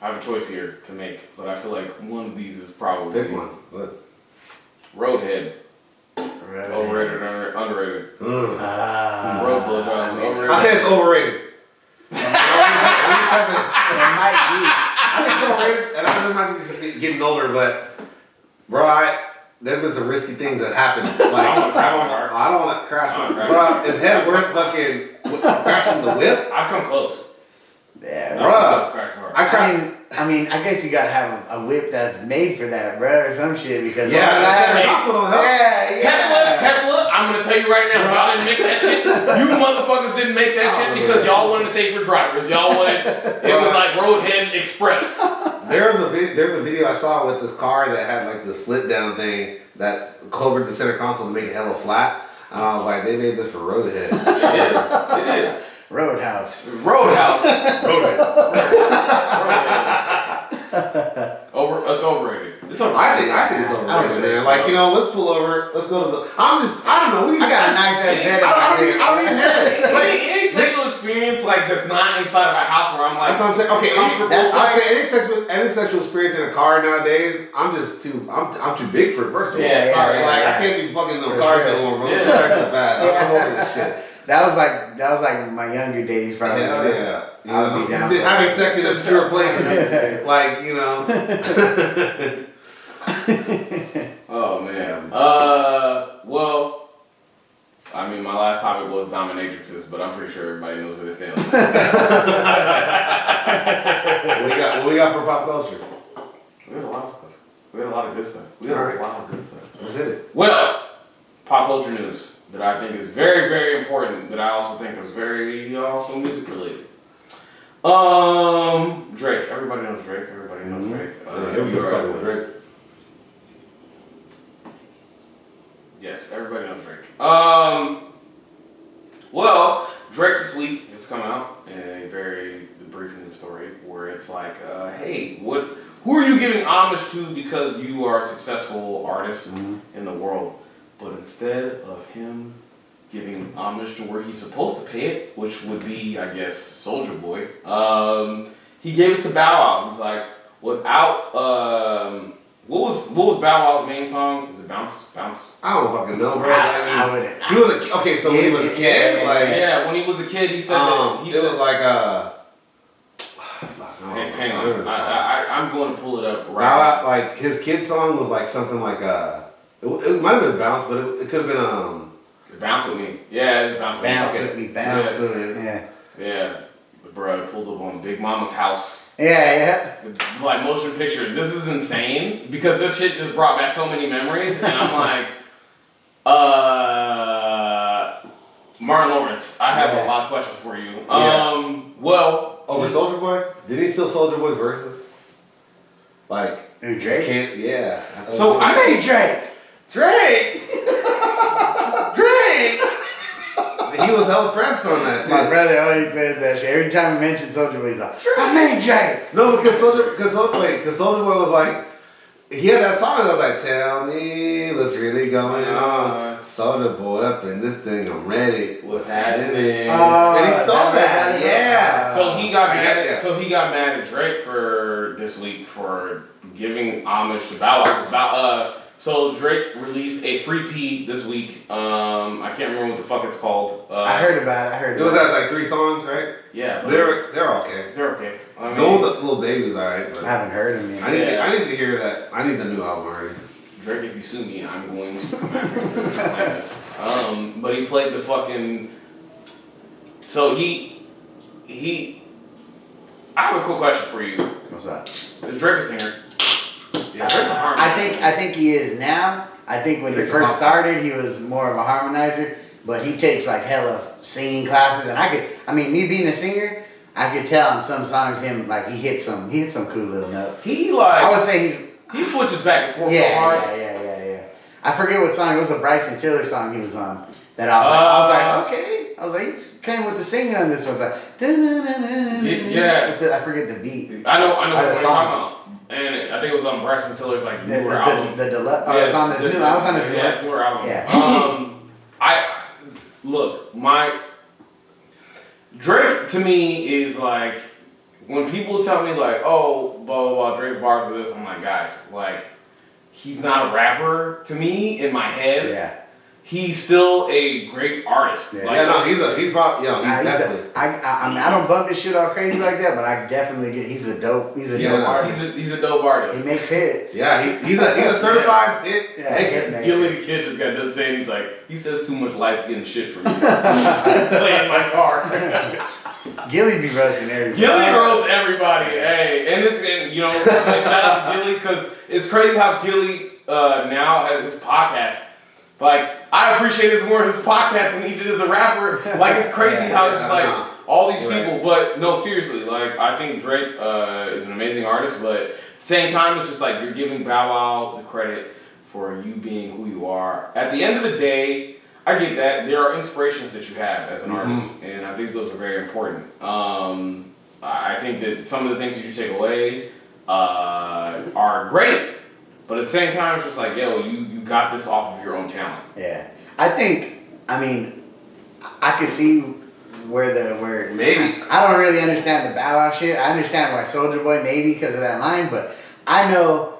I have a choice here to make, but I feel like one of these is probably pick one. What? Roadhead. Overrated or underrated? Road blowjob. Overrated. I say it's overrated. It might be. I think it's overrated, and I might be just getting older, but bro, there's been some risky things that happened. Like I don't want to crash my car. Bro, is head worth fucking crashing the whip? I've come close. Yeah, bro. I mean, I guess you gotta have a whip that's made for that, bro, or some shit. Because console don't help. Tesla. I'm gonna tell you right now, y'all didn't make that shit. You motherfuckers didn't make that shit because y'all wanted to save for drivers. Y'all wanted it was like Roadhead Express. There's a video I saw with this car that had like this flip down thing that covered the center console to make it hella flat, and I was like, they made this for Roadhead. They did. Roadhouse. Roadhead. It's overrated. It's overrated. I think it's overrated, man. Like, you know, let's pull over. Let's go to the. I don't know. I got a nice ass bed. I don't even have it. Any sexual experience like that's not inside of a house where I'm like, That's what I'm saying. Okay, any sexual experience in a car nowadays, I'm too big for it. First of all, I can't be fucking no cars anymore, bro. It's bad. I'm over this shit. That was like my younger days, probably. Hell yeah. I would be down. Having sex in obscure places, like, you know. Oh man. Well, I mean, my last topic was dominatrixes, but I'm pretty sure everybody knows where they stand on that. What we got for pop culture? We had a lot of stuff. We had a lot of good stuff. Let's hit it. Well, pop culture news that I think is very, very important, that I also think is very also music related. Drake. Everybody knows Drake. Everybody knows Drake. Everybody knows Drake. Yes, everybody knows Drake. Well, Drake this week has come out in a very brief news story where it's like, hey, who are you giving homage to because you are a successful artist in the world? But instead of him giving homage to where he's supposed to pay it, which would be, I guess, Soulja Boy, he gave it to Bow Wow. He's like, without, what was Bow Wow's main song? Is it Bounce? I don't fucking know, bro. I wouldn't. He was a when he was a kid, yeah, when he was a kid, he said that. It was like hang on, I'm going to pull it up right now. Like his kid song was like something like it might have been Bounce, but it could have been Bounce With Me. Yeah, it's Bounce With Me. Bounce With Me. Bounce With Me. Yeah. Bro, pulled up on Big Mama's house. Yeah. Like motion picture. This is insane because this shit just brought back so many memories, and I'm like, Martin Lawrence, I have a lot of questions for you. Well, over Soulja Boy? Did he steal Soulja Boy's verses? Like, who, Drake? Yeah. So I made Drake. He was hella pressed on that too. My brother always says that shit. Every time I mention Soulja Boy, he's like, I made Drake. No, because Soulja Boy was like, he had that song. I was like, tell me what's really going on. Soulja Boy up in this thing. I'm ready. What's happening? And he stole that. Yeah. So he got mad. So he got mad at Drake for this week for giving homage to Bow Wow. So Drake released a free P this week. I can't remember what the fuck it's called. I heard about it. It was at like 3 songs, right? Yeah. They're okay. They're okay. I mean, the one with the little baby was alright. I haven't heard him yet. I need to hear that. I need the new album already. Drake, if you sue me, I'm going to come after you like this. But he played the fucking. So he. I have a quick question for you. What's that? Is Drake a singer? Yeah, Drake's a harmonizer. I think he is now. I think when he first started, he was more of a harmonizer. But he takes like hella singing classes, and me being a singer, I could tell on some songs he hits some cool little notes. I would say he switches back and forth so hard. Yeah. I forget what song. It was a Bryson Tiller song he was on. That I was like, okay. I was like, he's came with the singing on this one. It's like, I forget the beat. I know what you're talking about. And I think it was on Bryson Tiller's like newer album. The deluxe. I was on this new album. Yeah, it's newer album. Yeah. Drake to me is like, when people tell me like, oh, blah blah blah, Drake bars for this, I'm like, guys, like, he's not a rapper to me in my head. Yeah. He's still a great artist. Yeah, like, he's definitely. I don't bump his shit all crazy like that, but I definitely get. He's a dope artist. He's a dope artist. He makes hits. Yeah, he's a certified hit. Yeah, Gilly the Kid just got done saying, he's like, he says too much light skin shit for me. Play in my car. Gilly be roasting everybody. Gilly roasts everybody. Hey, and shout out to Gilly, because it's crazy how Gilly now has his podcast. Like, I appreciate it more his podcast than he did as a rapper. Like, it's crazy how it's like all these people. But no, seriously, like, I think Drake is an amazing artist, but at the same time, it's just like you're giving Bow Wow the credit for you being who you are. At the end of the day, I get that. There are inspirations that you have as an artist, and I think those are very important. I think that some of the things that you take away, are great. But at the same time, it's just like, yo, you got this off of your own talent. Yeah. I mean, I could see where maybe. I don't really understand the Bow Wow shit. I understand why Soulja Boy maybe because of that line, but I know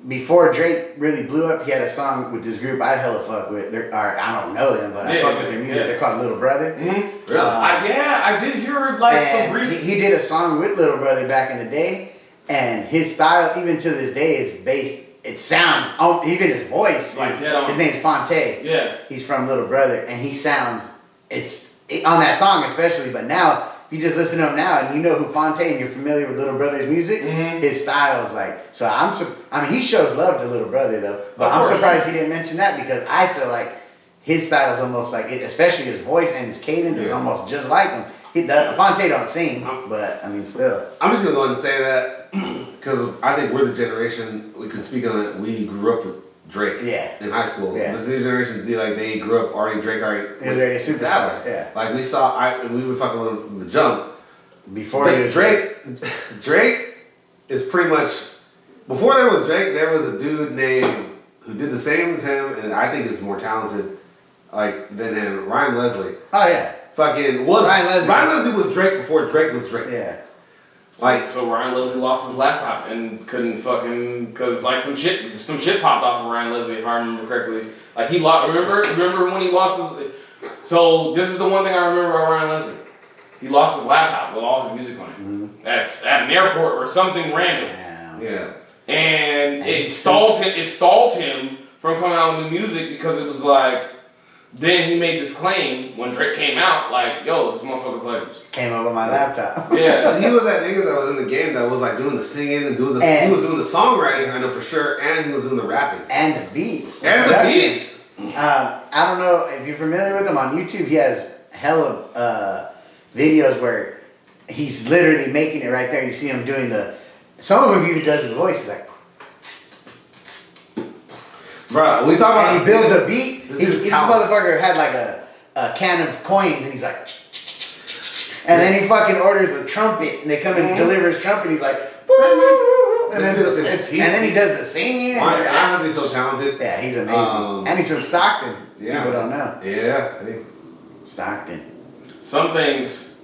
before Drake really blew up, he had a song with this group I hella fuck with. Or I don't know them, but I fuck with their music. They're called Little Brother. Mm-hmm. Really? I did hear like some brief. He did a song with Little Brother back in the day, and his style, even to this day, is based. It sounds, even his voice, like his name's Fonte. Yeah. He's from Little Brother, and he sounds, on that song especially, but now, if you just listen to him now, and you know who Fonte, and you're familiar with Little Brother's music, his style is like, so I mean, he shows love to Little Brother, though, but I'm surprised he didn't mention that, because I feel like his style is almost like, especially his voice and his cadence is almost just like him. Fonte don't sing, but, I mean, still. I'm just going to go ahead and say that, because I think we're the generation, we could speak on it, we grew up with Drake in high school. This new generation, like, they grew up already, Drake already. He was already superstars, yeah. Like, we were fucking with him from the jump. Before he was Drake is pretty much, before there was Drake, there was a dude named, who did the same as him, and I think is more talented, like, than him, Ryan Leslie. Oh, yeah. Ryan Leslie was Drake before Drake was Drake. Yeah. Like, so Ryan Leslie lost his laptop and couldn't fucking, cause like some shit popped off of Ryan Leslie, if I remember correctly. Like he lost. Remember when he lost his? So this is the one thing I remember about Ryan Leslie. He lost his laptop with all his music on it. That's at an airport or something random. Yeah. And it stalled him. It stalled him from coming out with new music because it was like. Then he made this claim when Drake came out, like, yo, this motherfucker's like... Came up with my laptop. Yeah. He was that nigga that was in the game that was like doing the singing and he was doing the songwriting, I know for sure, and he was doing the rapping. And the beats. I don't know if you're familiar with him on YouTube, he has hella videos where he's literally making it right there. You see him doing some of them even does his voice, he's like... Bro, we talk about... And he builds a beat. This motherfucker had like a can of coins and he's like... And then he fucking orders a trumpet and they come and deliver his trumpet and he's like... And then he does the singing. Why is he so talented? Yeah, he's amazing. And he's from Stockton. Yeah. People don't know. Yeah. I think. Stockton. Some things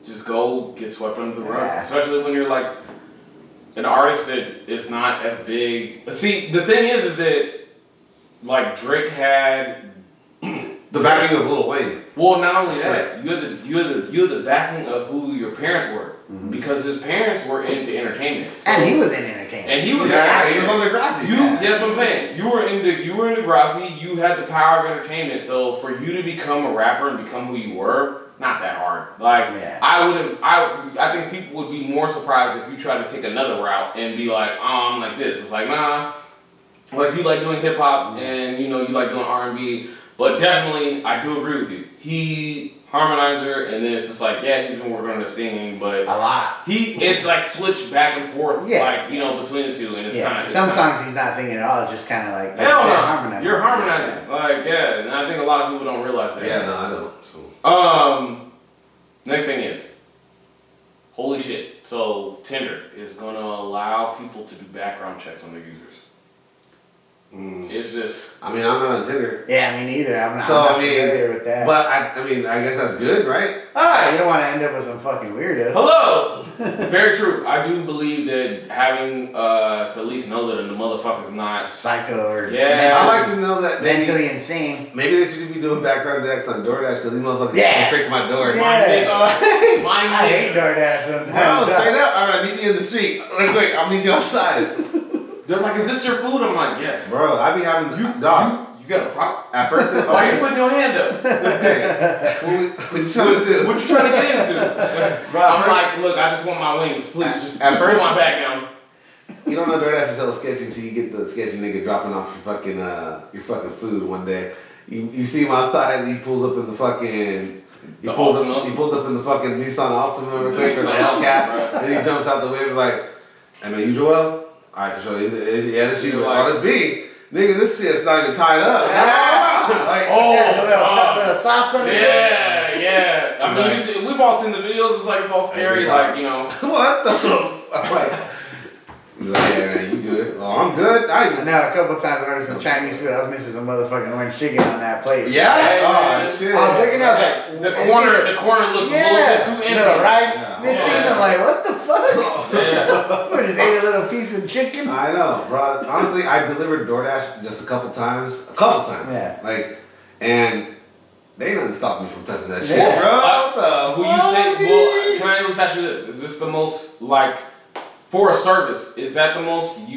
just get swept under the rug. Especially when you're like an artist that is not as big. See, the thing is that like Drake had the backing of Lil Wayne. Well, not only that, you had the backing of who your parents were, because his parents were into entertainment, and he was in entertainment. And he was he was on Degrassi. That's what I'm saying. You were in Degrassi. You had the power of entertainment. So for you to become a rapper and become who you were, not that hard. Like I think people would be more surprised if you tried to take another route and be like, I'm like this. It's like, nah. Like you like doing hip hop and you like doing R&B, but definitely I do agree with you. He harmonizer, and then it's just like he's been working on the singing, but a lot. It's like switched back and forth, like between the two, and it's kind of some songs he's not singing at all. It's just kind of like harmonizing. You're harmonizing, and I think a lot of people don't realize that. Yeah, no, I don't. So, next thing is, holy shit! So Tinder is gonna allow people to do background checks on their users. Is this? I mean, I'm not on Tinder. Yeah, me neither. I'm not familiar with that. But I mean, I guess that's good, right? You don't want to end up with some fucking weirdos. Hello. Very true. I do believe that having to at least know that the motherfucker's not psycho or I like to know that mentally insane. Maybe they should be doing background checks on DoorDash because these motherfuckers come straight to my door. Yeah. I hate DoorDash sometimes. No, straight up. I'm like, meet me in the street. Quick, I'll meet you outside. They're like, is this your food? I'm like, yes. Bro, I be having dog. You got a problem. At first, why are you putting your hand up? What you trying to do? What you trying to get into? Bro, I'm like, look, I just want my wings. Please, just put my back down. You don't know DoorDash is selling sketchy until you get the sketchy nigga dropping off your fucking food one day. You see him outside and he pulls up in the fucking... He pulls up in the fucking Nissan Altima real quick or the Hellcat, and he jumps out the way and is like, hey man, you Joel? Alright, for sure. Yeah, this you. Oh, this me. Nigga, this shit's not even tied up. Like, a little sauce on it. Yeah. I mean, we've all seen the videos. It's like, it's all scary. Like, What the fuck? Like, He's like, yeah, man, you good? Oh, I'm good. I know a couple times I ordered some Chinese food. I was missing some motherfucking orange chicken on that plate. Yeah? Hey, oh, shit. I was looking at it, I was like, the corner looked a little bit too empty. Little rice missing. I'm like, what the fuck? Yeah. I just ate a little piece of chicken. I know, bro. Honestly, I delivered DoorDash just a couple times. Yeah. Like, and they didn't stop me from touching that shit, Yeah. bro. Will you say, well, can I just ask you this? Is this the most, like, for a service, is that the most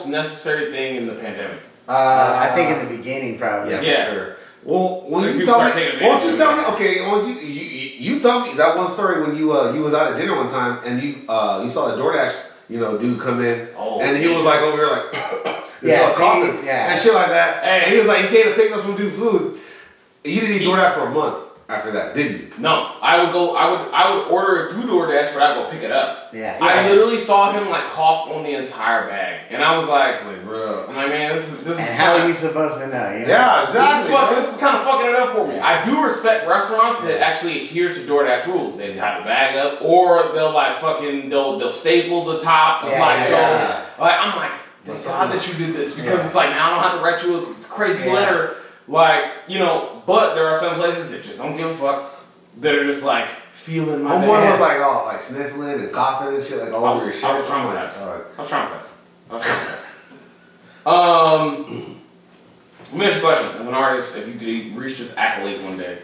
necessary thing in the pandemic? I think in the beginning, probably. Yeah, for sure. Well, when Like you people tell me, start taking won't you advantage tell of me? it. Okay, won't you tell me that one story when you was out at dinner one time and you saw the DoorDash dude come in and he was like over here like coughing and shit like that. Hey. And he was like, he came to pick up some dude food. You didn't eat DoorDash for a month after that, did you? No, I would order it through DoorDash, but I'd go pick it up. Yeah. I literally saw him like cough on the entire bag, and I was like, bro. I'm like, man, this is. And how are you supposed to know? You know? Yeah, exactly. This is kind of fucking it up for me. I do respect restaurants that actually adhere to DoorDash rules. They tie the bag up, or they'll like they'll staple the top. I'm like, thank God that you did this because it's like now I don't have to write you a crazy letter. Like, but there are some places that just don't give a fuck. That are just like feeling my One was like all like sniffling and coughing and shit like all over your shit. I was traumatized. Let me ask you a question. As an artist, if you could reach this accolade one day,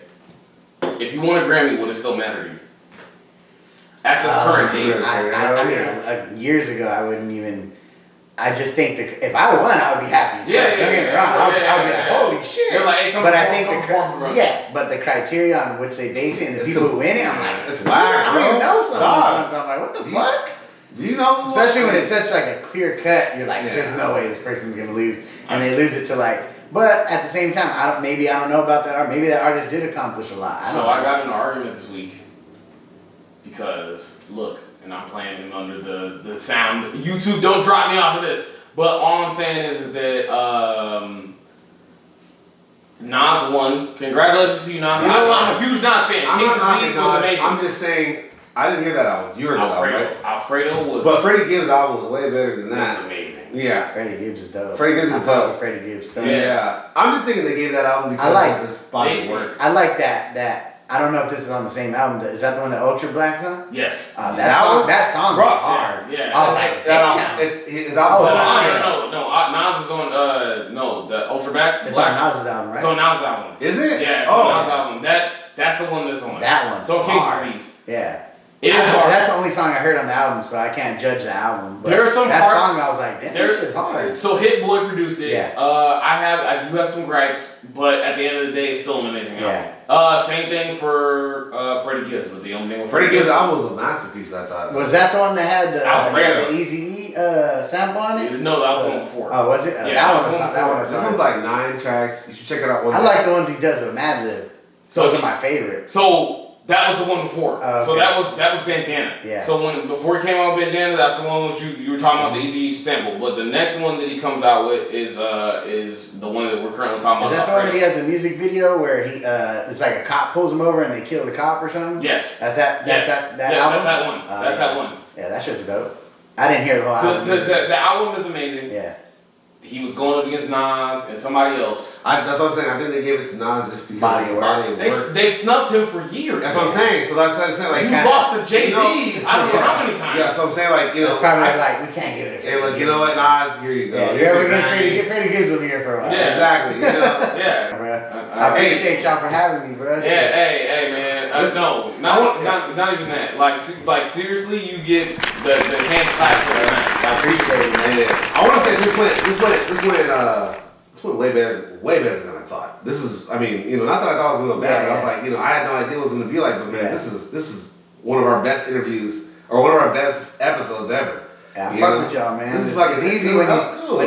if you won a Grammy, would it still matter to you? At this current date. I mean, years ago, I wouldn't even. I just think if I won, I would be happy. Don't get me wrong. I would be like, holy shit. You're like, hey, but I think but the criteria on which they base it and the people who win it, I'm like, it's whack, I don't even know something. I'm like, what the fuck? Do you know? Especially when it's such like a clear cut, you're like, there's no way this person's gonna lose, and they lose it to like. But at the same time, I don't know about that art. Maybe that artist did accomplish a lot. I got in an argument this week because look. And I'm playing him under the sound. YouTube, don't drop me off of this. But all I'm saying is that Nas won. Congratulations to you, Nas. I'm a huge Nas fan. I'm not knocking was Nas. amazing. I'm just saying, I didn't hear that album. You heard that album, right? Alfredo was. But Freddie Gibbs' album was way better than that. It was amazing. Yeah. Freddie Gibbs is dope. Freddie Gibbs is dope. Freddie Gibbs dope. Yeah. I'm just thinking they gave that album because of his body of work. I like that. I don't know if this is on the same album. Is that the one that Ultra Black's on? Yes. That song was hard. Yeah. I was like, damn. His album was on. No. Nas is on. The Ultra Black. It's on Nas's album, right? It's on Nas's album. Is it? Yeah. It's on Nas's album. That's the one that's on. That one. So King's Disease. Yeah. That's the only song I heard on the album, so I can't judge the album. But there are some that parts, song I was like, damn, this shit's hard. So Hit Boy produced it. Yeah. I do have some gripes, but at the end of the day, it's still an amazing album. Same thing for Freddie Gibbs, but the only thing with Freddie Gibbs' album was a masterpiece, I thought. Was that the one that had the Alfredo. Eazy-E sample on it? No, that was the one before. Oh, was it? Yeah, that one was This one's like 9 tracks. You should check it out. I like the ones he does with Madlib. Those are my favorite. So that was the one before. Okay. So that was Bandana. Yeah. So before he came out with Bandana, that's the one which you were talking about the Eazy-E sample. But the next one that he comes out with is the one that we're currently talking about. Is that the one that he has a music video where he it's like a cop pulls him over and they kill the cop or something? Yes. That's that album? That's that one. That's that one. Yeah, that shit's dope. I didn't hear the whole album. The album is amazing. Yeah. He was going up against Nas and somebody else. That's what I'm saying. I think they gave it to Nas just because Body of of the body of work. They snubbed him for years. That's what I'm saying. So that's what I'm saying. Like, you lost to Jay-Z. I don't know how many times. Yeah, so I'm saying like, it's probably like we can't give it to Hey, look, you know what, Nas? Here you go. Yeah, you're ever against Freddie Gibbs will be here for a while. Yeah, exactly. You know? Yeah. I appreciate y'all for having me, bro. Yeah, hey, man. No, not even that. Like seriously, you get the hand clap for that. I appreciate it, man. Yeah. I want to say this went way better than I thought. This is, I mean, not that I thought it was going to go bad, but I was like, I had no idea what it was going to be like, but man, this is one of our best interviews, or one of our best episodes ever. Yeah, I fuck with y'all, man. This is fucking easy when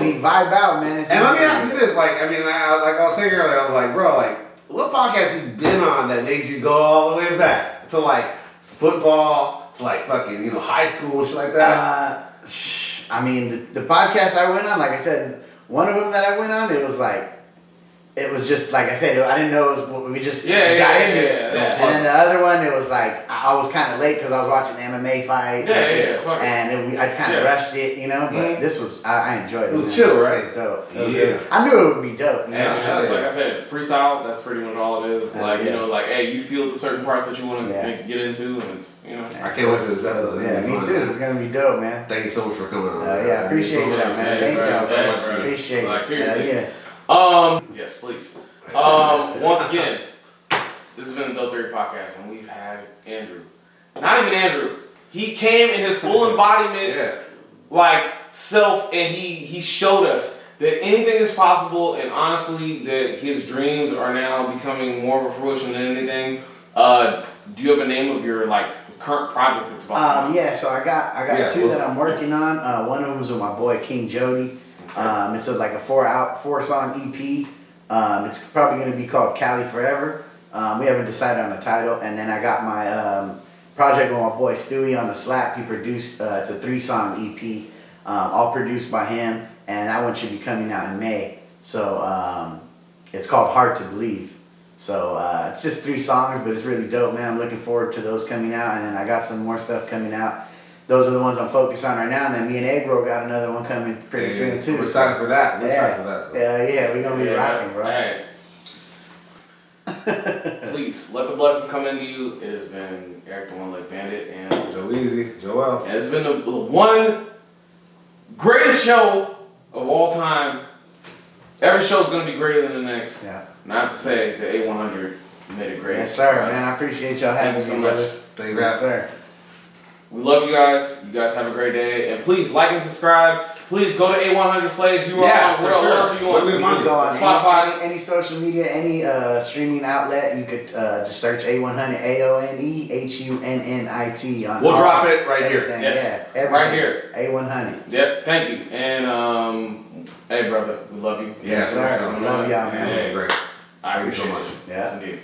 you vibe out, man. And let me ask you this, like, I mean, like I was saying earlier, I was like, bro, like, what podcast you been on that made you go all the way back to like football, to like fucking, high school and shit like that? I mean, the podcast I went on, like I said, one of them that I went on, it was like, it was just like I said. I didn't know it was. We just got into it. Yeah. And then the other one, it was like I was kind of late because I was watching the MMA fights. And I kind of rushed it, you know. But this was I enjoyed it. It was chill, right? It was dope. Yeah. I knew it would be dope. You know? And like I said, freestyle. That's pretty much all it is. Like you know, like hey, you feel the certain parts that you want to get into, and it's you know. I can't wait for this episode. Yeah, me too. It's gonna be dope, man. Thank you so much for coming on. Yeah, appreciate y'all, man. Thank y'all so much. Appreciate it. Like seriously. Yes, please. Once again, this has been the Dope Theory Podcast, and we've had Andrew. Not even Andrew. He came in his full embodiment, like self, and he showed us that anything is possible, and honestly, that his dreams are now becoming more of a fruition than anything. Do you have a name of your like current project that's about? Yeah, so I got two that I'm working on. One of them is with my boy King Jody. It's like a 4-song EP. It's probably going to be called Cali Forever. We haven't decided on a title. And then I got my project with my boy Stewie on the Slap. He produced, it's a 3-song EP, all produced by him. And that one should be coming out in May. So it's called Hard to Believe. So it's just 3 songs, but it's really dope, man. I'm looking forward to those coming out. And then I got some more stuff coming out. Those are the ones I'm focused on right now, and then me and Abro got another one coming pretty soon too. We're excited for that. Yeah, we're gonna be rocking, bro. Hey. Please let the blessings come into you. It has been Erik the One-Leg Bandit and Joe Easy, Joel. Yeah, it's been the one greatest show of all time. Every show is gonna be greater than the next. Yeah. And I have to say, the A100 made it great. Yes, sir, man. I appreciate y'all having me so much. brother. Thank you, Yes, sir. We love you guys. You guys have a great day. And please like and subscribe. Please go to A100's place. You are on. What else are you on? You can go on Spotify. any social media, any streaming outlet. You could just search A100, Aonehunnit on. We'll drop it right here. Yes. Yeah, right here. A100. Yep. Thank you. And hey, brother, we love you. Yes, sir. We love y'all, man. This is great. I Thank you so appreciate much. you. Yes, indeed.